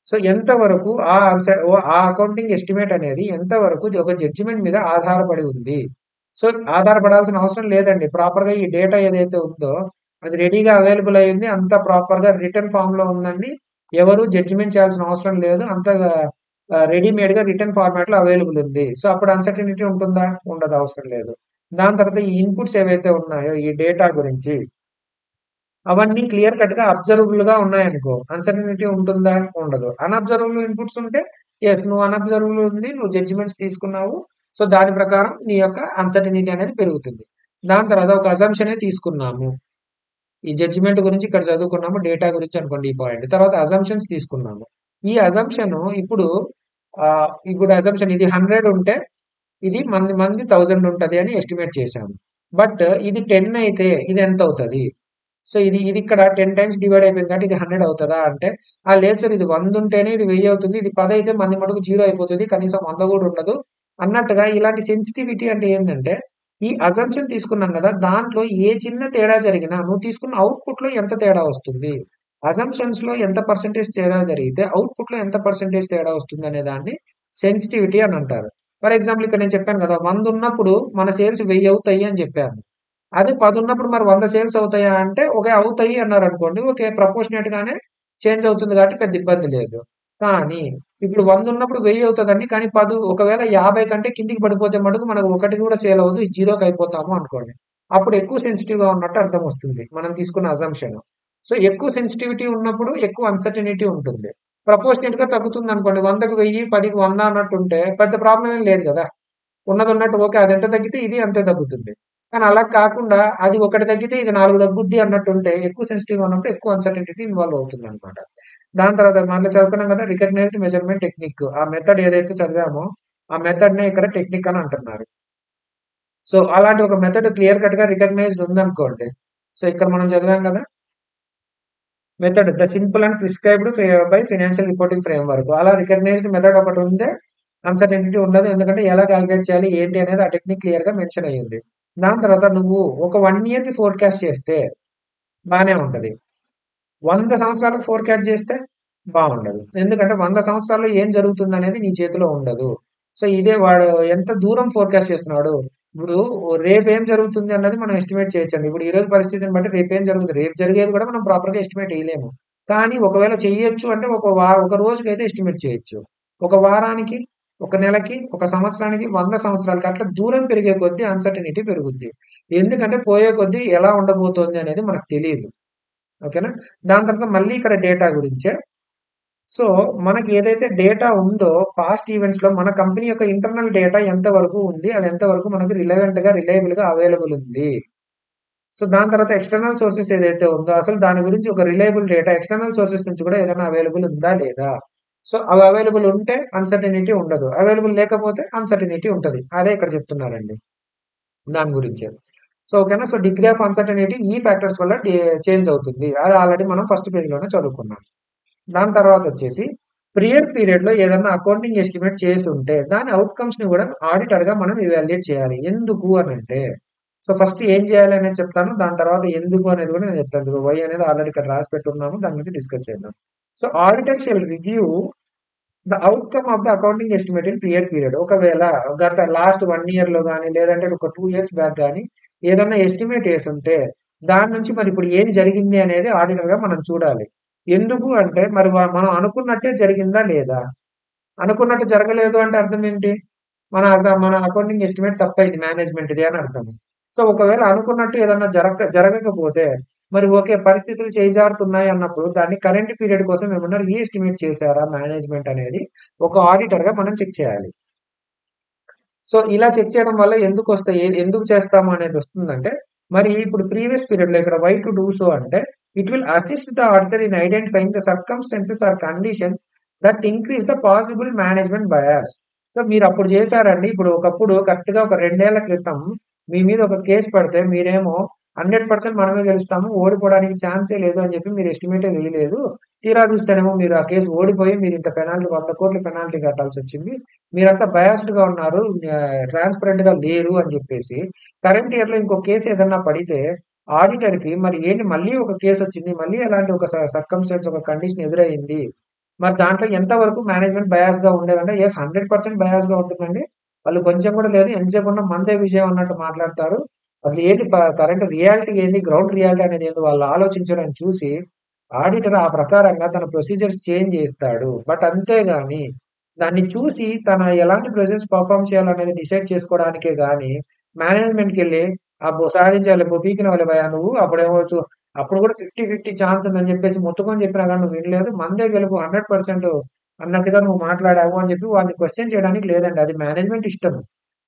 సో ఎంతవరకు ఆ అకౌంటింగ్ ఎస్టిమేట్ అనేది ఎంతవరకు ఒక జడ్జిమెంట్ మీద ఆధారపడి ఉంది. సో ఆధారపడాల్సిన అవసరం లేదండి. ప్రాపర్ గా ఈ డేటా ఏదైతే ఉందో అది రెడీగా అవైలబుల్ అయింది. అంత ప్రాపర్ గా రిటర్న్ ఫామ్ లో ఉందండి. ఎవరు జడ్జిమెంట్ చేయాల్సిన అవసరం లేదు. అంత రెడీమేడ్ గా రిటర్న్ ఫార్మాట్ లో అవైలబుల్ ఉంది. సో అప్పుడు అన్సర్టనిటీ ఉంటుందా? ఉండదు, అవసరం లేదు. దాని తర్వాత ఈ ఇన్పుట్స్ ఏవైతే ఉన్నాయో ఈ డేటా గురించి అవన్నీ క్లియర్ కట్ గా అబ్జర్వబుల్ గా ఉన్నాయనుకో అన్సర్టనిటీ ఉంటుందా? ఉండదు. అన్అబ్జర్వబుల్ ఇన్పుట్స్ ఉంటే యెస్. నువ్వు అన్‌అబ్జర్వబుల్ ఉంది. నువ్వు జడ్జిమెంట్స్ తీసుకున్నావు. సో, దాని ప్రకారం నీ యొక్క అన్‌సర్టెనిటీ అనేది పెరుగుతుంది. దాని తర్వాత ఒక అసంప్షనే తీసుకున్నాము. ఈ జడ్జిమెంట్ గురించి ఇక్కడ చదువుకున్నాము. డేటా గురించి అనుకోండి ఈ పాయింట్. తర్వాత అసంప్షన్స్ తీసుకున్నాము. ఈ అసంప్షన్ ఇప్పుడు అసంప్షన్ ఇది 100 ఉంటే ఇది మంది 1000 ఉంటది అని ఎస్టిమేట్ చేశాము. బట్ ఇది 10 అయితే ఇది ఎంత అవుతది? సో, ఇది ఇక్కడ 10 టైమ్స్ డివైడ్ అయిపోయింది కాబట్టి ఇది 100 అవుతదా అంటే, లేదు సార్ ఇది 100 ఉంటేనే ఇది 1000 అవుతుంది. ఇది 10 అయితే మంది మటుకు 0 అయిపోతది. కనీసం 100 కూడా ఉండదు. అన్నట్టుగా ఇలాంటి సెన్సిటివిటీ అంటే ఏందంటే, ఈ అసంప్షన్ తీసుకున్నాం గదా! దాంట్లో ఏ చిన్న తేడా జరిగినా నువ్వు తీసుకున్న అవుట్‌పుట్‌లో ఎంత తేడా వస్తుంది? అసంప్షన్స్‌లో ఎంత పర్సెంటేజ్ తేడా జరిగితే అవుట్‌పుట్‌లో ఎంత పర్సెంటేజ్ తేడా వస్తుందనే దాన్ని సెన్సిటివిటీ అని అంటారు. ఫర్ ఎగ్జాంపుల్ ఇక్కడ నేను చెప్పాను గదా! 100 ఉన్నప్పుడు మన సేల్స్ 1000 అవుతాయి అని చెప్పాను. అదే 10 ఉన్నప్పుడు మరి 100 సేల్స్ అవుతాయా అంటే, ఓకే. అవుతాయి అన్నారనుకోండి. ఓకే. ప్రపోర్షనేట్ గానే చేంజ్ అవుతుంది కాబట్టి పెద్ద ఇబ్బంది లేదు. కానీ ఇప్పుడు 100 ఉన్నప్పుడు 1000 అవుతదండి. కానీ ఒకవేళ 50 కంటే కిందికి పడిపోతే మటుకు మనకు ఒకటి కూడా సేల్ అవ్వదు. జీరోకి అయిపోతాము అనుకోండి. అప్పుడు ఎక్కువ సెన్సిటివ్‌గా ఉన్నట్టు అర్థం వస్తుంది. మనం తీసుకున్న అజంప్షన్. సో, ఎక్కువ సెన్సిటివిటీ ఉన్నప్పుడు ఎక్కువ అన్‌సర్టెనిటీ ఉంటుంది. ప్రపోర్షనేట్‌గా తగ్గుతుందనుకోండి. 100కి 1000, 10కి 100 అన్నట్టుంటే పెద్ద ప్రాబ్లమ్ ఏం లేదు గదా! ఉన్నదున్నట్టు ఓకే. అదెంత తగ్గితే ఇది అంతే తగ్గుతుంది. కానీ అలా కాకుండా అది ఒకటి తగ్గితే ఇది 4 తగ్గుద్ది అన్నట్టుంటే ఎక్కువ సెన్సిటివ్‌గా ఉన్నప్పుడు ఎక్కువ అన్‌సర్టెనిటీ ఇన్వాల్వ్ అవుతుందన్నమాట. దాని తర్వాత మళ్ళీ చదువుకున్నాం కదా! Recognised measurement technique. ఆ మెథడ్ ఏదైతే చదివామో ఆ మెథడ్‌నే ఇక్కడ టెక్నిక్ అని అంటున్నారు. సో, అలాంటి ఒక మెథడ్ క్లియర్ కట్‌గా రికగ్నైజ్డ్ ఉందనుకోండి. సో, ఇక్కడ మనం చదివాం కదా! Method the simple and prescribed by financial reporting framework. అలా రికగ్నైజ్డ్ మెథడ్ ఒకటి ఉంటే అన్‌సర్టెనిటీ ఉండదు. ఎందుకంటే ఎలా కాలిక్యులేట్ చేయాలి ఏంటి అనేది ఆ టెక్నిక్ క్లియర్‌గా మెన్షన్ అయ్యింది. దాని తర్వాత నువ్వు ఒక 1 ఇయర్‌కి ఫోర్‌కాస్ట్ చేస్తే బానే ఉంటది. 100 సంవత్సరాలకు ఫోర్‌కాస్ట్ చేస్తే బావుండదు. ఎందుకంటే 100 సంవత్సరాల్లో ఏం జరుగుతుందనేది నీ చేతిలో ఉండదు. సో, ఇదే వాడు ఎంత దూరం ఫోర్‌కాస్ట్ చేస్తున్నాడు. ఇప్పుడు రేపేం జరుగుతుంది అన్నది మనం ఎస్టిమేట్ చేయొచ్చండి. ఇప్పుడు ఈ రోజు పరిస్థితిని బట్టి రేపేం జరుగుతుంది. రేపు జరిగేది కూడా మనం ప్రాపర్‌గా ఎస్టిమేట్ ఎయలేము. కానీ ఒకవేళ చెయ్యొచ్చు అంటే ఒక రోజుకైతే ఎస్టిమేట్ చేయొచ్చు. ఒక వారానికి, ఒక నెలకి, ఒక సంవత్సరానికి, 100 సంవత్సరాలకి అట్లా దూరం పెరిగే కొద్దీ అన్‌సర్టెనిటీ పెరుగుద్ది. ఎందుకంటే పోయే కొద్దీ ఎలా ఉండబోతోంది అనేది మనకు తెలీదు. ఓకేనా? దాని తర్వాత మళ్ళీ ఇక్కడ డేటా గురించే. సో, మనకి ఏదైతే డేటా ఉందో పాస్ట్ ఈవెంట్స్‌లో మన కంపెనీ యొక్క ఇంటర్నల్ డేటా ఎంత వరకు ఉంది? అది ఎంత వరకు మనకు రిలయబుల్‌గా అవైలబుల్ ఉంది. సో, దాని తర్వాత ఎక్స్‌టర్నల్ సోర్సెస్ ఏదైతే ఉందో అసలు దాని గురించి ఒక రిలయబుల్ డేటా ఎక్స్‌టర్నల్ సోర్సెస్ నుంచి కూడా ఏదైనా అవైలబుల్ ఉందా? లేదా? సో, అవి అవైలబుల్ ఉంటే అన్‌సర్టెనిటీ ఉండదు. అవైలబుల్ లేకపోతే అన్‌సర్టెనిటీ ఉంటది. అదే ఇక్కడ చెప్తున్నారండి. దాని గురించే. సో, ఓకేనా. సో, డిగ్రీ ఆఫ్ అన్‌సర్టెనిటీ ఈ ఫ్యాక్టర్స్ వల్ల చేంజ్ అవుతుంది. అది ఆల్రెడీ మనం ఫస్ట్ పేజ్‌లోనే చదువుకున్నాం. దాని తర్వాతొచ్చేసి ప్రియర్ పీరియడ్‌లో ఏదన్నా అకౌంటింగ్ ఎస్టిమేట్ చేసుంటే, దాని ఔట్‌కమ్స్‌ని గూడా ఆడిటర్‌గా మనం ఇవాల్యుయేట్ చేయాలి. ఎందుకు అనంటే, సో, ఫస్ట్ ఏం చేయాలి అనేది చెప్తాను. దాని తర్వాత ఎందుకు అనేది గూడా నేను చెప్తాను. ఇదిగో వై అనేది ఆల్రెడీ ఇక్కడ రాసి పెట్టున్నాము. దాని గురించి డిస్కస్ చేద్దాం. So, auditor shall review the outcome of the accounting estimate in prior period. ఒకవేళ గత లాస్ట్ 1 ఇయర్‌లో గాని, లేదంటే ఒక 2 ఇయర్స్ బ్యాక్ గాని ఏదన్నా ఎస్టిమేట్ యేసుంటే, దాని నుంచి మరి ఇప్పుడు ఏం జరిగింది అనేది ఆడిటర్‌గా మనం చూడాలి. ఎందుకు అంటే మరి మనం అనుకున్నట్టే జరిగిందా లేదా? అనుకున్నట్టు జరగలేదు అంటే అర్థం ఏంటి? మన అకౌంటింగ్ ఎస్టిమేట్ తప్పైంది మేనేజ్మెంట్‌ది అని అర్థం. సో, ఒకవేళ అనుకున్నట్టు ఏదన్నా జరగకపోతే మరి ఓకే. పరిస్థితులు చేజారుతున్నాయి అన్నప్పుడు దాన్ని కరెంట్ పీరియడ్ కోసం ఏమన్నా రీఎస్టిమేట్ చేసారా మేనేజ్మెంట్ అనేది ఒక ఆడిటర్‌గా మనం చెక్ చేయాలి. సో, ఇలా చెక్ చేయడం వల్ల ఎందుకొస్తాయి? ఎందుకు చేస్తాము అనేదొస్తుందంటే, మరి ఇప్పుడు ప్రీవియస్ పీరియడ్‌లో ఇక్కడ వై టు డూ సో అంటే, it will assist the auditor in identifying the circumstances or conditions that increase the possible management bias. So, మీరప్పుడు చేసారండి. ఇప్పుడు ఒకప్పుడు కరెక్ట్‌గా ఒక 2 ఏళ్ల క్రితం మీ మీద ఒక కేస్ పడితే మీరేమో 100% మనమే గెలుస్తాము. ఓడిపోవడానికి ఛాన్సే లేదు అని చెప్పి మీరు ఎస్టిమేటే వేయలేదు. తీరా చూస్తేనేమో మీరు ఆ కేస్ ఓడిపోయి మీరింత పెనాల్టీ 100,00,00,000 పెనాల్టీ కట్టాల్సొచ్చింది. మీరంతా బయాస్డ్‌గా ఉన్నారు. ట్రాన్స్‌పరెంట్‌గా లేరు అని జెప్పేసి, కరెంట్ ఇయర్‌లో ఇంకో కేస్ ఏదన్నా పడితే, ఆడిటర్‌కి మరి ఏంటి మళ్ళీ ఒక కేసొచ్చింది. మళ్ళీ అలాంటి ఒక సర్కమ్‌స్టాన్స్ ఒక కండిషన్ ఎదురయింది. మరి దాంట్లో ఎంత వరకు మేనేజ్‌మెంట్ బయాస్‌గా ఉండేదంటే, యెస్ 100% బయాస్‌గా ఉంటుందండి. వాళ్ళు కొంచెం కూడా లేదు. ఎంతసేపున్నా మనదే విజయం అన్నట్టు మాట్లాడతారు. అసలు ఏంటి కరెంట్ రియాలిటీ ఏంది? గ్రౌండ్ రియాలిటీ అనేది ఏందో వాళ్ళు ఆలోచించరని చూసి, ఆడిటర్ ఆ ప్రకారంగా తన ప్రొసీజర్స్ చేంజ్ జేస్తాడు. బట్ అంతేగాని దాన్ని చూసి తన ఎలాంటి ప్రెజెన్స్ పెర్ఫార్మ్ చేయాలనేది డిసైడ్ చేసుకోవడానికే గాని, మేనేజ్‌మెంట్‌కెళ్ళి అబ్బో! సాధించాలి అబ్బో! పీకినవులే భయ్యా నువ్వు. అప్పుడు కూడా 50, 50 ఛాన్స్ ఉందని చెప్పేసి మొత్తుకొని చెప్పినా గాని నువ్వు వినలేదు. మనదే గెలుపు 100% అన్నట్టుగా నువ్వు మాట్లాడావు అని చెప్పి వాళ్ళని క్వశ్చన్ చేయడానికి లేదండి. అది మేనేజ్మెంట్ ఇష్టం.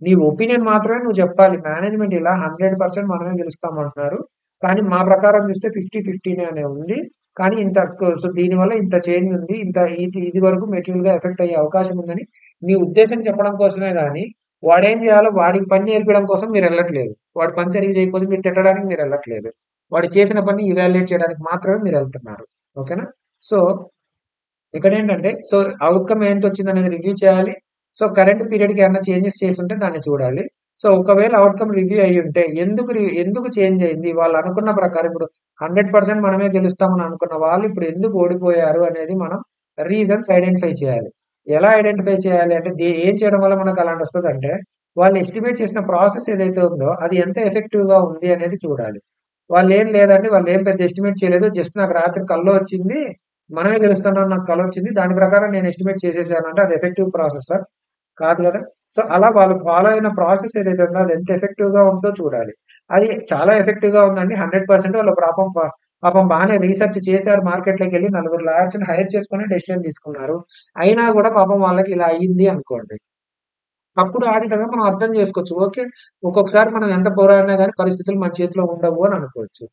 నీ ఒపీనియన్ మాత్రమే నువ్వు చెప్పాలి. మేనేజ్మెంట్ ఇలా 100% మనమే గెలుస్తామంటున్నారు. కానీ మా ప్రకారం చూస్తే 50-50 అనే ఉంది. కానీ సో దీనివల్ల ఇంత చేంజ్ ఉంది. ఇది వరకు మెటీరియల్‌గా ఎఫెక్ట్ అయ్యే అవకాశం ఉందని నీ ఉద్దేశం చెప్పడం కోసమే గాని, వాడేం చేయాలో వాడికి పని నేర్పియడం కోసం మీరెళ్ళట్లేదు. వాడు పని సరిగ్గా చేయకపోతే మీరు తిట్టడానికి మీరెళ్ళట్లేదు. వాడు చేసిన పని ఇవాల్యుయేట్ చేయడానికి మాత్రమే మీరెళ్తున్నారు. ఓకేనా? సో ఇక్కడేంటంటే, ఔట్‌కమ్ ఏంటొచ్చిందనేది రివ్యూ చేయాలి. కరెంట్ పీరియడ్‌కి ఏమన్నా చేంజెస్ చేసుంటే దాన్ని చూడాలి. ఒకవేళ ఔట్‌కమ్ రివ్యూ అయ్యుంటే ఎందుకు చేంజ్ అయింది? వాళ్ళనుకున్న ప్రకారం ఇప్పుడు 100% మనమే గెలుస్తామని అనుకున్న వాళ్ళు ఇప్పుడు ఎందుకు ఓడిపోయారు అనేది మనం రీజన్స్ ఐడెంటిఫై చేయాలి. ఎలా ఐడెంటిఫై చేయాలి అంటే ఏం చేయడం వల్ల మనకు అలాంటొస్తదంటే, వాళ్ళు ఎస్టిమేట్ చేసిన ప్రాసెస్ ఏదైతే ఉందో అది ఎంత ఎఫెక్టివ్‌గా ఉంది అనేది చూడాలి. వాళ్ళేం లేదండి. వాళ్ళేం పెద్ద ఎస్టిమేట్ చేయలేదు. జస్ట్ నాకు రాత్రి కల్లో వచ్చింది. మనమే గెలుస్తున్నామని నాకు కలొచ్చింది. దాని ప్రకారం నేను ఎస్టిమేట్ చేసేసానంటే అది ఎఫెక్టివ్ ప్రాసెసా? కాదు గదా! అలా వాళ్ళు ఫాలో అయిన ప్రాసెస్ ఏదైతే ఉందో అది ఎంత ఎఫెక్టివ్‌గా ఉందో చూడాలి. అది చాలా ఎఫెక్టివ్‌గా ఉందండి. 100% వాళ్ళు పాపం బానే రీసెర్చ్ చేశారు మార్కెట్‌లోకెళ్ళి నలుగురు లాయర్స్‌ని హైర్ చేసుకొని డెసిషన్ తీసుకున్నారు. అయినా గూడా పాపం వాళ్ళకి ఇలా అయింది అనుకోండి. అప్పుడు ఆడిటర్‌గా మనం అర్థం చేసుకోవచ్చు. ఓకే. ఒక్కొక్కసారి మనం ఎంత పోరాడినా గాని పరిస్థితులు మన చేతిలో ఉండవు అని అనుకోవచ్చు.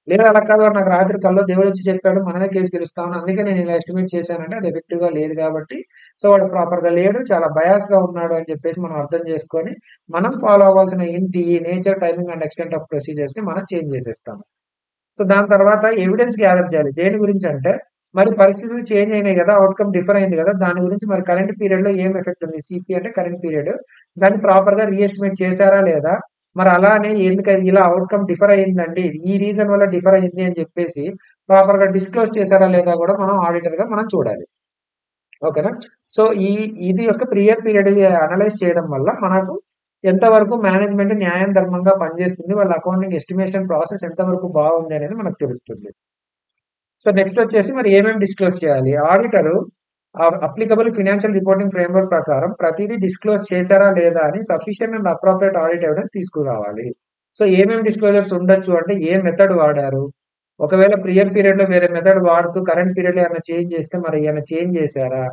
లేదు అలా కాదు నాకు రాత్రి కల్లో దేవుడొచ్చి చెప్పాడు మనమే కేస్ గెలుస్తామని అందుకే నేను ఇలా ఎస్టిమేట్ చేశానంటే అది ఎఫెక్టివ్‌గా లేదు కాబట్టి వాడు ప్రాపర్‌గా లేడు. చాలా బయాస్‌గా ఉన్నాడు అని చెప్పేసి మనం అర్థం చేసుకొని, మనం ఫాలో అవ్వాల్సిన ఈ nature, timing and extent of ప్రొసీజర్స్‌ని మనం చేంజ్ చేసేస్తాము. దాని తర్వాత ఎవిడెన్స్ గ్యాదర్ చేయాలి. దేని గురించంటే, మరి పరిస్థితులు చేంజ్ అయినాయి గదా! ఔట్‌కమ్ డిఫర్ అయింది గదా! దాని గురించి మరి కరెంట్ పీరియడ్‌లో ఏం ఎఫెక్ట్ ఉంది? సీపీ అంటే కరెంట్ పీరియడ్. దాన్ని ప్రాపర్‌గా రీఎస్టిమేట్ చేశారా లేదా? మరి అలానే ఇలా ఔట్‌కమ్ డిఫర్ అయిందండి. ఈ రీజన్ వల్ల డిఫర్ అయింది అని చెప్పేసి ప్రాపర్‌గా డిస్క్లోజ్ చేశారా లేదా గూడా మనం ఆడిటర్‌గా మనం చూడాలి. ఓకేనా? సో, ఈ ఇది యొక్క ప్రియర్ పీరియడ్ అనలైజ్ చేయడం వల్ల మనకు ఎంతవరకు మేనేజ్మెంట్ న్యాయం, ధర్మంగా పనిచేస్తుంది. వాళ్ళ అకౌంటింగ్ ఎస్టిమేషన్ ప్రాసెస్ ఎంతవరకు బాగుంది అనేది మనకు తెలుస్తుంది. నెక్స్ట్ వచ్చేసి మరి ఏమేమి డిస్క్లోజ్ చేయాలి? Auditor applicable financial reporting framework ప్రకారం ప్రతిదీ డిస్క్లోజ్ చేశారా లేదా అని sufficient and appropriate audit evidence తీసుకురావాలి. ఏమేమి డిస్క్లోజర్స్ ఉండొచ్చు అంటే ఏ మెథడ్ వాడారు? ఒకవేళ ప్రియర్ పీరియడ్‌లో వేరే మెథడ్ వాడుతూ కరెంట్ పీరియడ్‌లో ఏమైనా చేంజ్ చేస్తే మరి ఏమైనా చేంజ్ చేశారా?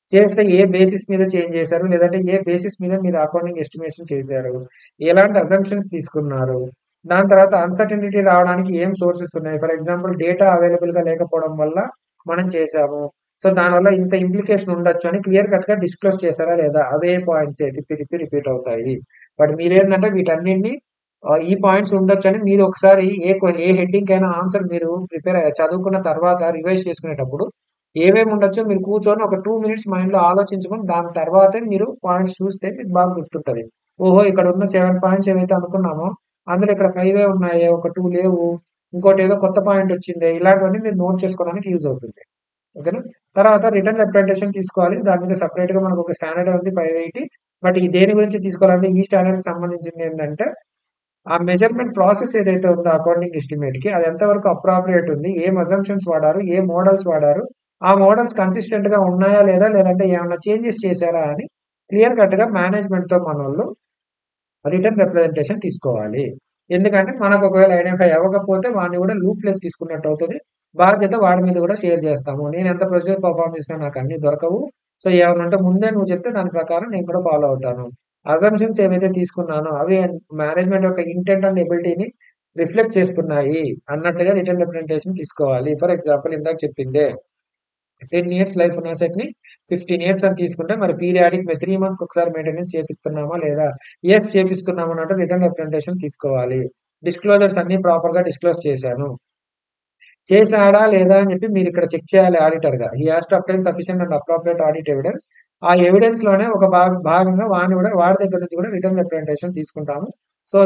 చేస్తే ఏ బేసిస్ మీద చేంజ్ చేశారు? లేదంటే ఏ బేసిస్ మీద మీరు అకౌంటింగ్ ఎస్టిమేషన్ చేశారు? ఎలాంటి అసంప్షన్స్ తీసుకున్నారు? దాని తర్వాత అన్‌సర్టెనిటీ రావడానికి ఏం సోర్సెస్ ఉన్నాయి? ఫర్ ఎగ్జాంపుల్ డేటా అవైలబుల్‌గా లేకపోవడం వల్ల మనం చేశాము. దానివల్ల ఇంత ఇంప్లికేషన్ ఉండొచ్చు అని క్లియర్ కట్‌గా డిస్క్లోజ్ చేశారా లేదా? అవే పాయింట్సే తిప్పి తిప్పి రిపీట్ అవుతాయి. బట్ మీరేంటంటే వీటన్నిటిని ఈ పాయింట్స్ ఉండొచ్చని మీరు ఒకసారి ఏ హెడ్డింగ్‌కైనా ఆన్సర్ మీరు చదువుకున్న తర్వాత రివైజ్ చేసుకునేటప్పుడు ఏమేమి ఉండొచ్చో మీరు కూర్చొని ఒక 2 మినిట్స్ మైండ్‌లో ఆలోచించుకొని దాని తర్వాతే మీరు పాయింట్స్ చూస్తే మీకు బాగా గుర్తుంటది. ఓహో! ఇక్కడ ఉన్న 7 పాయింట్స్ ఏవైతే అనుకున్నామో అందులో ఇక్కడ 5 ఉన్నాయే. ఒక 2 లేవు. ఇంకోటేదో కొత్త పాయింట్ వచ్చిందే. ఇలాంటివన్నీ మీరు నోట్ చేసుకోవడానికి యూజ్ అవుతుంది. ఓకేనా? తర్వాత రిటర్న్ రిప్రజెంటేషన్ తీసుకోవాలి. దాని మీద సెపరేట్‌గా మనకొక స్టాండర్డ్ ఉంది 580. బట్ ఈ దేని గురించి తీసుకోవాలంటే ఈ స్టాండర్డ్‌కి సంబంధించిందేంటంటే ఆ మెజర్‌మెంట్ ప్రాసెస్ ఏదైతే ఉందో అకౌంటింగ్ ఎస్టిమేట్‌కి అది ఎంతవరకు అప్రాప్రియేట్ ఉంది? ఏం అజంప్షన్స్ వాడారు? ఏ మోడల్స్ వాడారు? ఆ మోడల్స్ కన్సిస్టెంట్‌గా ఉన్నాయా లేదా? లేదంటే ఏమన్నా చేంజెస్ చేశారా? అని క్లియర్ కట్‌గా మేనేజ్‌మెంట్‌తో మనోళ్ళు రిటర్న్ రిప్రజెంటేషన్ తీసుకోవాలి. ఎందుకంటే మనకు ఒకవేళ ఐడెంటిఫై అవ్వకపోతే వాడిని కూడా లూప్‌లోకి తీసుకున్నట్టు అవుతది. బాధ్యత వాడి మీద కూడా షేర్ చేస్తాము. నేను ఎంత ప్రొసీజర్ పెర్ఫార్మ్ చేసినా నాకు అన్నీ దొరకవు. ఏమన్నా ఉంటే ముందే నువ్వు చెప్తే దాని ప్రకారం నేను కూడా ఫాలో అవుతాను. అజంప్షన్స్ ఏవైతే తీసుకున్నానో అవి మేనేజ్మెంట్ యొక్క ఇంటెంట్ అండ్ ఎబిలిటీని రిఫ్లెక్ట్ చేస్తున్నాయి అన్నట్టుగా రిటర్న్ రిప్రజెంటేషన్ తీసుకోవాలి. ఫర్ ఎగ్జాంపుల్ ఇందాక చెప్పిందే 10 ఇయర్స్ లైఫ్ ఉన్న అసెట్‌ని 15 ఇయర్స్ అని తీసుకుంటే మరి పీరియాడిక్ 3 మంత్స్‌కి ఒకసారి మెయింటెనెన్స్ చేపిస్తున్నామా లేదా? యెస్ చేపిస్తున్నాం అన్నట్టు రిటర్న్ రిప్రజెంటేషన్ తీసుకోవాలి. డిస్క్లోజర్స్ అన్నీ ప్రాపర్‌గా డిస్క్లోజ్ చేశాను. చేశాడా లేదా అని చెప్పి మీరిక్కడ చెక్ చేయాలి ఆడిటర్‌గా. He has to obtain sufficient and appropriate audit evidence. ఆ ఎవిడెన్స్‌లోనే ఒక భాగంగా వాడి దగ్గర నుంచి కూడా రిటర్న్ రిప్రజెంటేషన్ తీసుకుంటాము.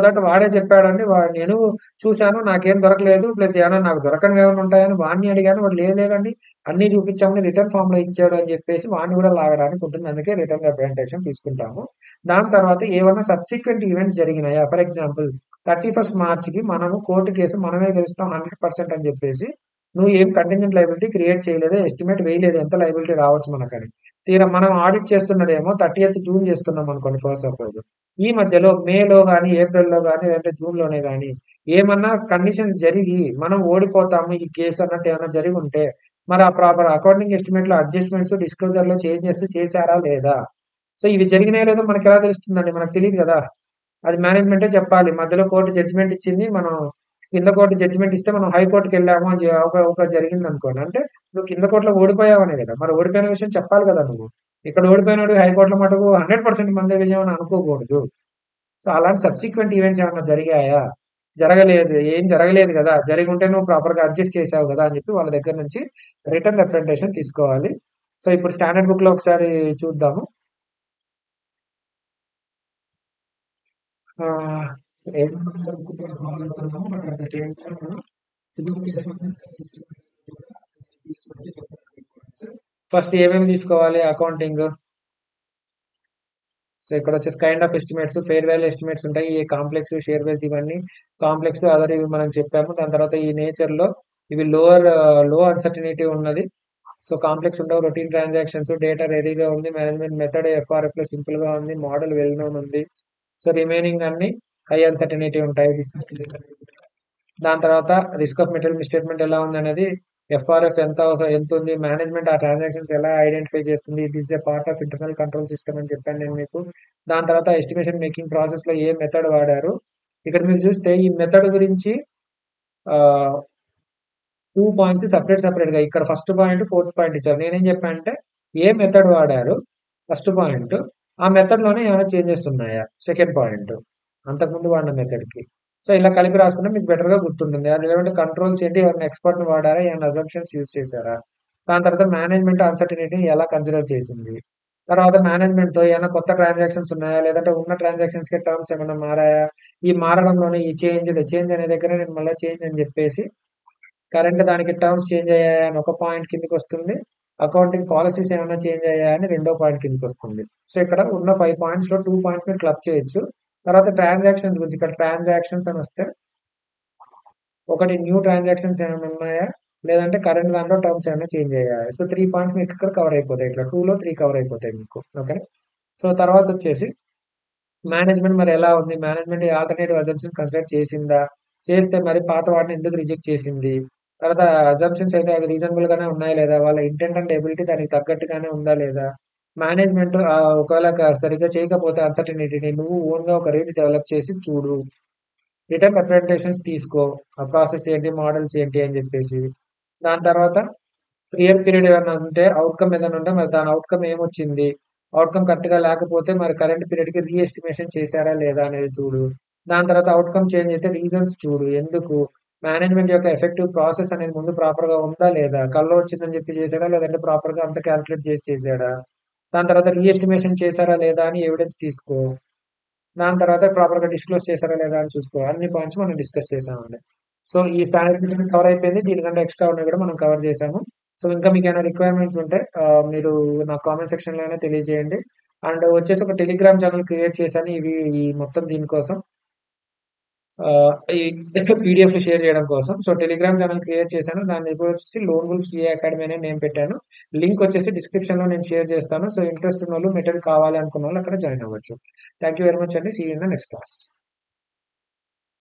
థట్ వాడే చెప్పాడండి. నేను చూసాను. నాకేం దొరకలేదు. ప్లస్ ఏమన్నా నాకు దొరకనివి ఏమైనా ఉంటాయని వాడిని అడిగాను. వాడు లేదు లేదండి. అన్నీ చూపించామని రిటర్న్ ఫార్మ్‌లో ఇచ్చాడు అని చెప్పేసి వాడిని కూడా లాగడానికి ఉంటుంది. అందుకే రిటర్న్ రిప్రజెంటేషన్ తీసుకుంటాము. దాని తర్వాత ఏవన్నా సబ్సిక్వెంట్ ఈవెంట్స్ జరిగినాయా? ఫర్ ఎగ్జాంపుల్ 31 మార్చ్‌కి మనము కోర్ట్ కేసు మనమే గెలుస్తాం 100% అని చెప్పేసి నువ్వు ఏం కంటింజెంట్ లయబిలిటీ క్రియేట్ చేయలేదు. ఎస్టిమేట్ వేయలేదు. ఎంత లయబిలిటీ రావచ్చు మనకని. తీరా మనం ఆడిట్ చేస్తున్నదేమో 30థ్ జూన్ చేస్తున్నాం అనుకోండి ఫర్ సపోజ్. ఈ మధ్యలో మేలో గాని, ఏప్రిల్‌లో గాని లేదంటే జూన్‌లోనే గాని ఏమన్నా కండిషన్స్ జరిగి మనం ఓడిపోతాము ఈ కేసు అన్నట్టు ఏమన్నా జరిగుంటే మరి ఆ ప్రాపర్ అకౌంటింగ్ ఎస్టిమేట్ లో అడ్జస్ట్మెంట్స్ డిస్క్లోజర్ లో చేంజెస్ చేశారా లేదా? సో ఇవి జరిగినాయో లేదో మనకి ఎలా తెలుస్తుందండి? మనకు తెలియదు కదా. అది మేనేజ్మెంటే చెప్పాలి. మధ్యలో కోర్టు జడ్జిమెంట్ ఇచ్చింది. మనం కింద కోర్టు జడ్జిమెంట్ ఇస్తే మనం హైకోర్టుకి వెళ్ళాము అని ఒక జరిగింది అనుకోండి. అంటే నువ్వు కింద కోర్టులో ఓడిపోయావనే కదా. మరి ఓడిపోయిన విషయం చెప్పాలి కదా నువ్వు. ఇక్కడ ఓడిపోయినాడు హైకోర్టులో మటుకు 100% మందే విజయం అని అనుకోకూడదు. సో అలాంటి సబ్సిక్వెంట్ ఈవెంట్స్ ఏమన్నా జరిగాయా? జరగలేదు. ఏం జరగలేదు కదా. జరిగి ఉంటే నువ్వు ప్రాపర్ గా అడ్జస్ట్ చేసావు కదా అని చెప్పి వాళ్ళ దగ్గర నుంచి రిటర్న్ రిప్రజెంటేషన్ తీసుకోవాలి. సో ఇప్పుడు స్టాండర్డ్ బుక్ లో ఒకసారి చూద్దాము. ఏం ఫాలో అవుతున్నాము, but at the same time మనం సివిల్ కేసు ఫస్ట్ ఏమేమి తీసుకోవాలి? అకౌంటింగ్. సో ఇక్కడ వచ్చేసి kind of estimates, fair value estimates ఉంటాయి. ఈ కాంప్లెక్స్, షేర్ బేస్ ఇవన్నీ కాంప్లెక్స్, అదర్ ఇవి మనం చెప్పాము. దాని తర్వాత ఈ నేచర్ లో ఇవి లో అన్సర్టనిటీ ఉన్నది. సో కాంప్లెక్స్ ఉండవు. రొటీన్ ట్రాన్సాక్షన్స్, డేటా రెడీగా ఉంది, మేనేజ్మెంట్ మెథడ్ ఎఫ్ఆర్ఎఫ్ లో సింపుల్ గా ఉంది, మోడల్ వెల్ నోన్ ఉంది. సో రిమైనింగ్ అన్ని హై అన్సర్టనిటీ ఉంటాయి. దాని తర్వాత రిస్క్ ఆఫ్ మెటీరియల్ మిస్టేట్మెంట్ ఎలా ఉంది అనేది, ఎఫ్ఆర్ఎఫ్ ఎంత ఉంది, మేనేజ్మెంట్ ఆ ట్రాన్సాక్షన్స్ ఎలా ఐడెంటిఫై చేస్తుంది, it is a part of internal control system అని చెప్పాను నేను మీకు. దాని తర్వాత ఎస్టిమేషన్ మేకింగ్ ప్రాసెస్ లో ఏ మెథడ్ వాడారు. ఇక్కడ మీరు చూస్తే ఈ మెథడ్ గురించి 2 పాయింట్స్ సపరేట్ గా ఇక్కడ ఫస్ట్ పాయింట్, ఫోర్త్ పాయింట్ ఇచ్చారు. నేనేం చెప్పానంటే ఏ మెథడ్ వాడారు ఫస్ట్ పాయింట్, ఆ మెథడ్ లోనే ఏమైనా చేంజెస్ ఉన్నాయా సెకండ్ పాయింట్, అంతకుముందు వాడిన మెథడ్ కి. సో ఇలా కలిపి రాసుకుంటే మీకు బెటర్ గా గుర్తుంటుంది. అది ఏమంటే కంట్రోల్స్ ఏంటి, ఎవరైనా ఎక్స్పర్ట్ ని వాడారా, ఏమైనా అజంప్షన్స్ యూజ్ చేశారా. దాని తర్వాత మేనేజ్మెంట్ అన్సర్టనిటీని ఎలా కన్సిడర్ చేసింది. తర్వాత మేనేజ్మెంట్ తో ఏమైనా కొత్త ట్రాన్సాక్షన్స్ ఉన్నాయా, లేదంటే ఉన్న ట్రాన్సాక్షన్స్ కి టర్మ్స్ ఏమైనా మారాయా. ఈ మారడంలోనే ఈ చేంజ్ అనే దగ్గర నేను మళ్ళీ చేంజ్ అని చెప్పేసి కరెంట్ దానికి టర్మ్స్ చేంజ్ అయ్యాయా అని ఒక పాయింట్ కిందకి వస్తుంది. అకౌంటింగ్ పాలసీస్ ఏమైనా చేంజ్ అయ్యాయా అని రెండో పాయింట్ కిందకి వస్తుంది. సో ఇక్కడ ఉన్న 5 పాయింట్స్ లో 2 పాయింట్స్ మీరు క్లబ్ చేయొచ్చు. తర్వాత ట్రాన్సాక్షన్స్ గురించి, ఇక్కడ ట్రాన్సాక్షన్స్ అని వస్తే ఒకటి న్యూ ట్రాన్సాక్షన్స్ ఏమైనా ఉన్నాయా, లేదంటే కరెంట్ దాంట్లో టర్మ్స్ ఏమైనా చేంజ్ అయ్యాయా. సో 3 పాయింట్స్ మీకు ఇక్కడ కవర్ అయిపోతాయి. ఇట్లా 2 లో 3 కవర్ అయిపోతాయి మీకు. ఓకే. సో తర్వాత వచ్చేసి మేనేజ్మెంట్ మరి ఎలా ఉంది, మేనేజ్మెంట్ ఆల్టర్నేటివ్ అజంప్షన్ కన్సిడర్ చేసిందా, చేస్తే మరి పాత వాటిని ఎందుకు రిజెక్ట్ చేసింది. తర్వాత అజంప్షన్స్ అయితే అవి రీజనబుల్ గానే ఉన్నాయా లేదా, వాళ్ళ ఇంటెంట్ అండ్ ఎబిలిటీ దానికి తగ్గట్టుగానే ఉందా లేదా. మేనేజ్మెంట్ ఒకవేళ సరిగ్గా చేయకపోతే అన్సర్టనిటీని నువ్వు ఓన్ గా ఒక రేంజ్ డెవలప్ చేసి చూడు. రిటర్న్ రిప్రజెంటేషన్స్ తీసుకో, ఆ ప్రాసెస్ ఏంటి, మోడల్స్ ఏంటి అని చెప్పేసి. దాని తర్వాత క్లియర్ పీరియడ్ ఏమైనా ఉంటే, అవుట్కమ్ ఏదైనా ఉంటే మరి దాని అవుట్కమ్ ఏమొచ్చింది. అవుట్కమ్ కరెక్ట్ గా లేకపోతే మరి కరెంట్ పీరియడ్ కి రీఎస్టిమేషన్ చేశారా లేదా అనేది చూడు. దాని తర్వాత అవుట్కమ్ చేంజ్ అయితే రీజన్స్ చూడు ఎందుకు. మేనేజ్మెంట్ యొక్క ఎఫెక్టివ్ ప్రాసెస్ అనేది ముందు ప్రాపర్ గా ఉందా లేదా, కల్లో వచ్చిందని చెప్పి చేశాడా, లేదంటే ప్రాపర్ గా అంతా క్యాల్కులేట్ చేసి చేశాడా. దాని తర్వాత రీఎస్టిమేషన్ చేశారా లేదా అని ఎవిడెన్స్ తీసుకో. దాని తర్వాత ప్రాపర్ గా డిస్క్లోజ్ చేశారా లేదా అని చూసుకో. అన్ని పాయింట్స్ మనం డిస్కస్ చేసామండి. సో ఈ స్టాండర్డ్ కవర్ అయిపోయింది. దీనికంటే ఎక్స్ట్రా ఉన్నాయి కూడా మనం కవర్ చేసాము. సో ఇంకా మీకు ఏమైనా రిక్వైర్మెంట్స్ ఉంటే మీరు నా కామెంట్ సెక్షన్ లోనే తెలియజేయండి. అండ్ వచ్చేసి ఒక టెలిగ్రామ్ ఛానల్ క్రియేట్ చేశాను ఈ మొత్తం దీనికోసం, ఈ పీడిఎఫ్ షేర్ చేయడం కోసం. సో టెలిగ్రామ్ ఛానల్ క్రియేట్ చేశాను. దాని ఇప్పుడు వచ్చేసి లోన్ గుల్ఫ్ సిఏ అకాడమీ అనే నేను పెట్టాను. లింక్ వచ్చేసి డిస్క్రిప్షన్ లో నేను షేర్ చేస్తాను. సో ఇంట్రెస్ట్ ఉన్న వాళ్ళు, మెటీరియల్ కావాలి అనుకున్న వాళ్ళు అక్కడ జాయిన్ అవ్వచ్చు. థ్యాంక్ యూ వెరీ మచ్ అండి. See you in the next class.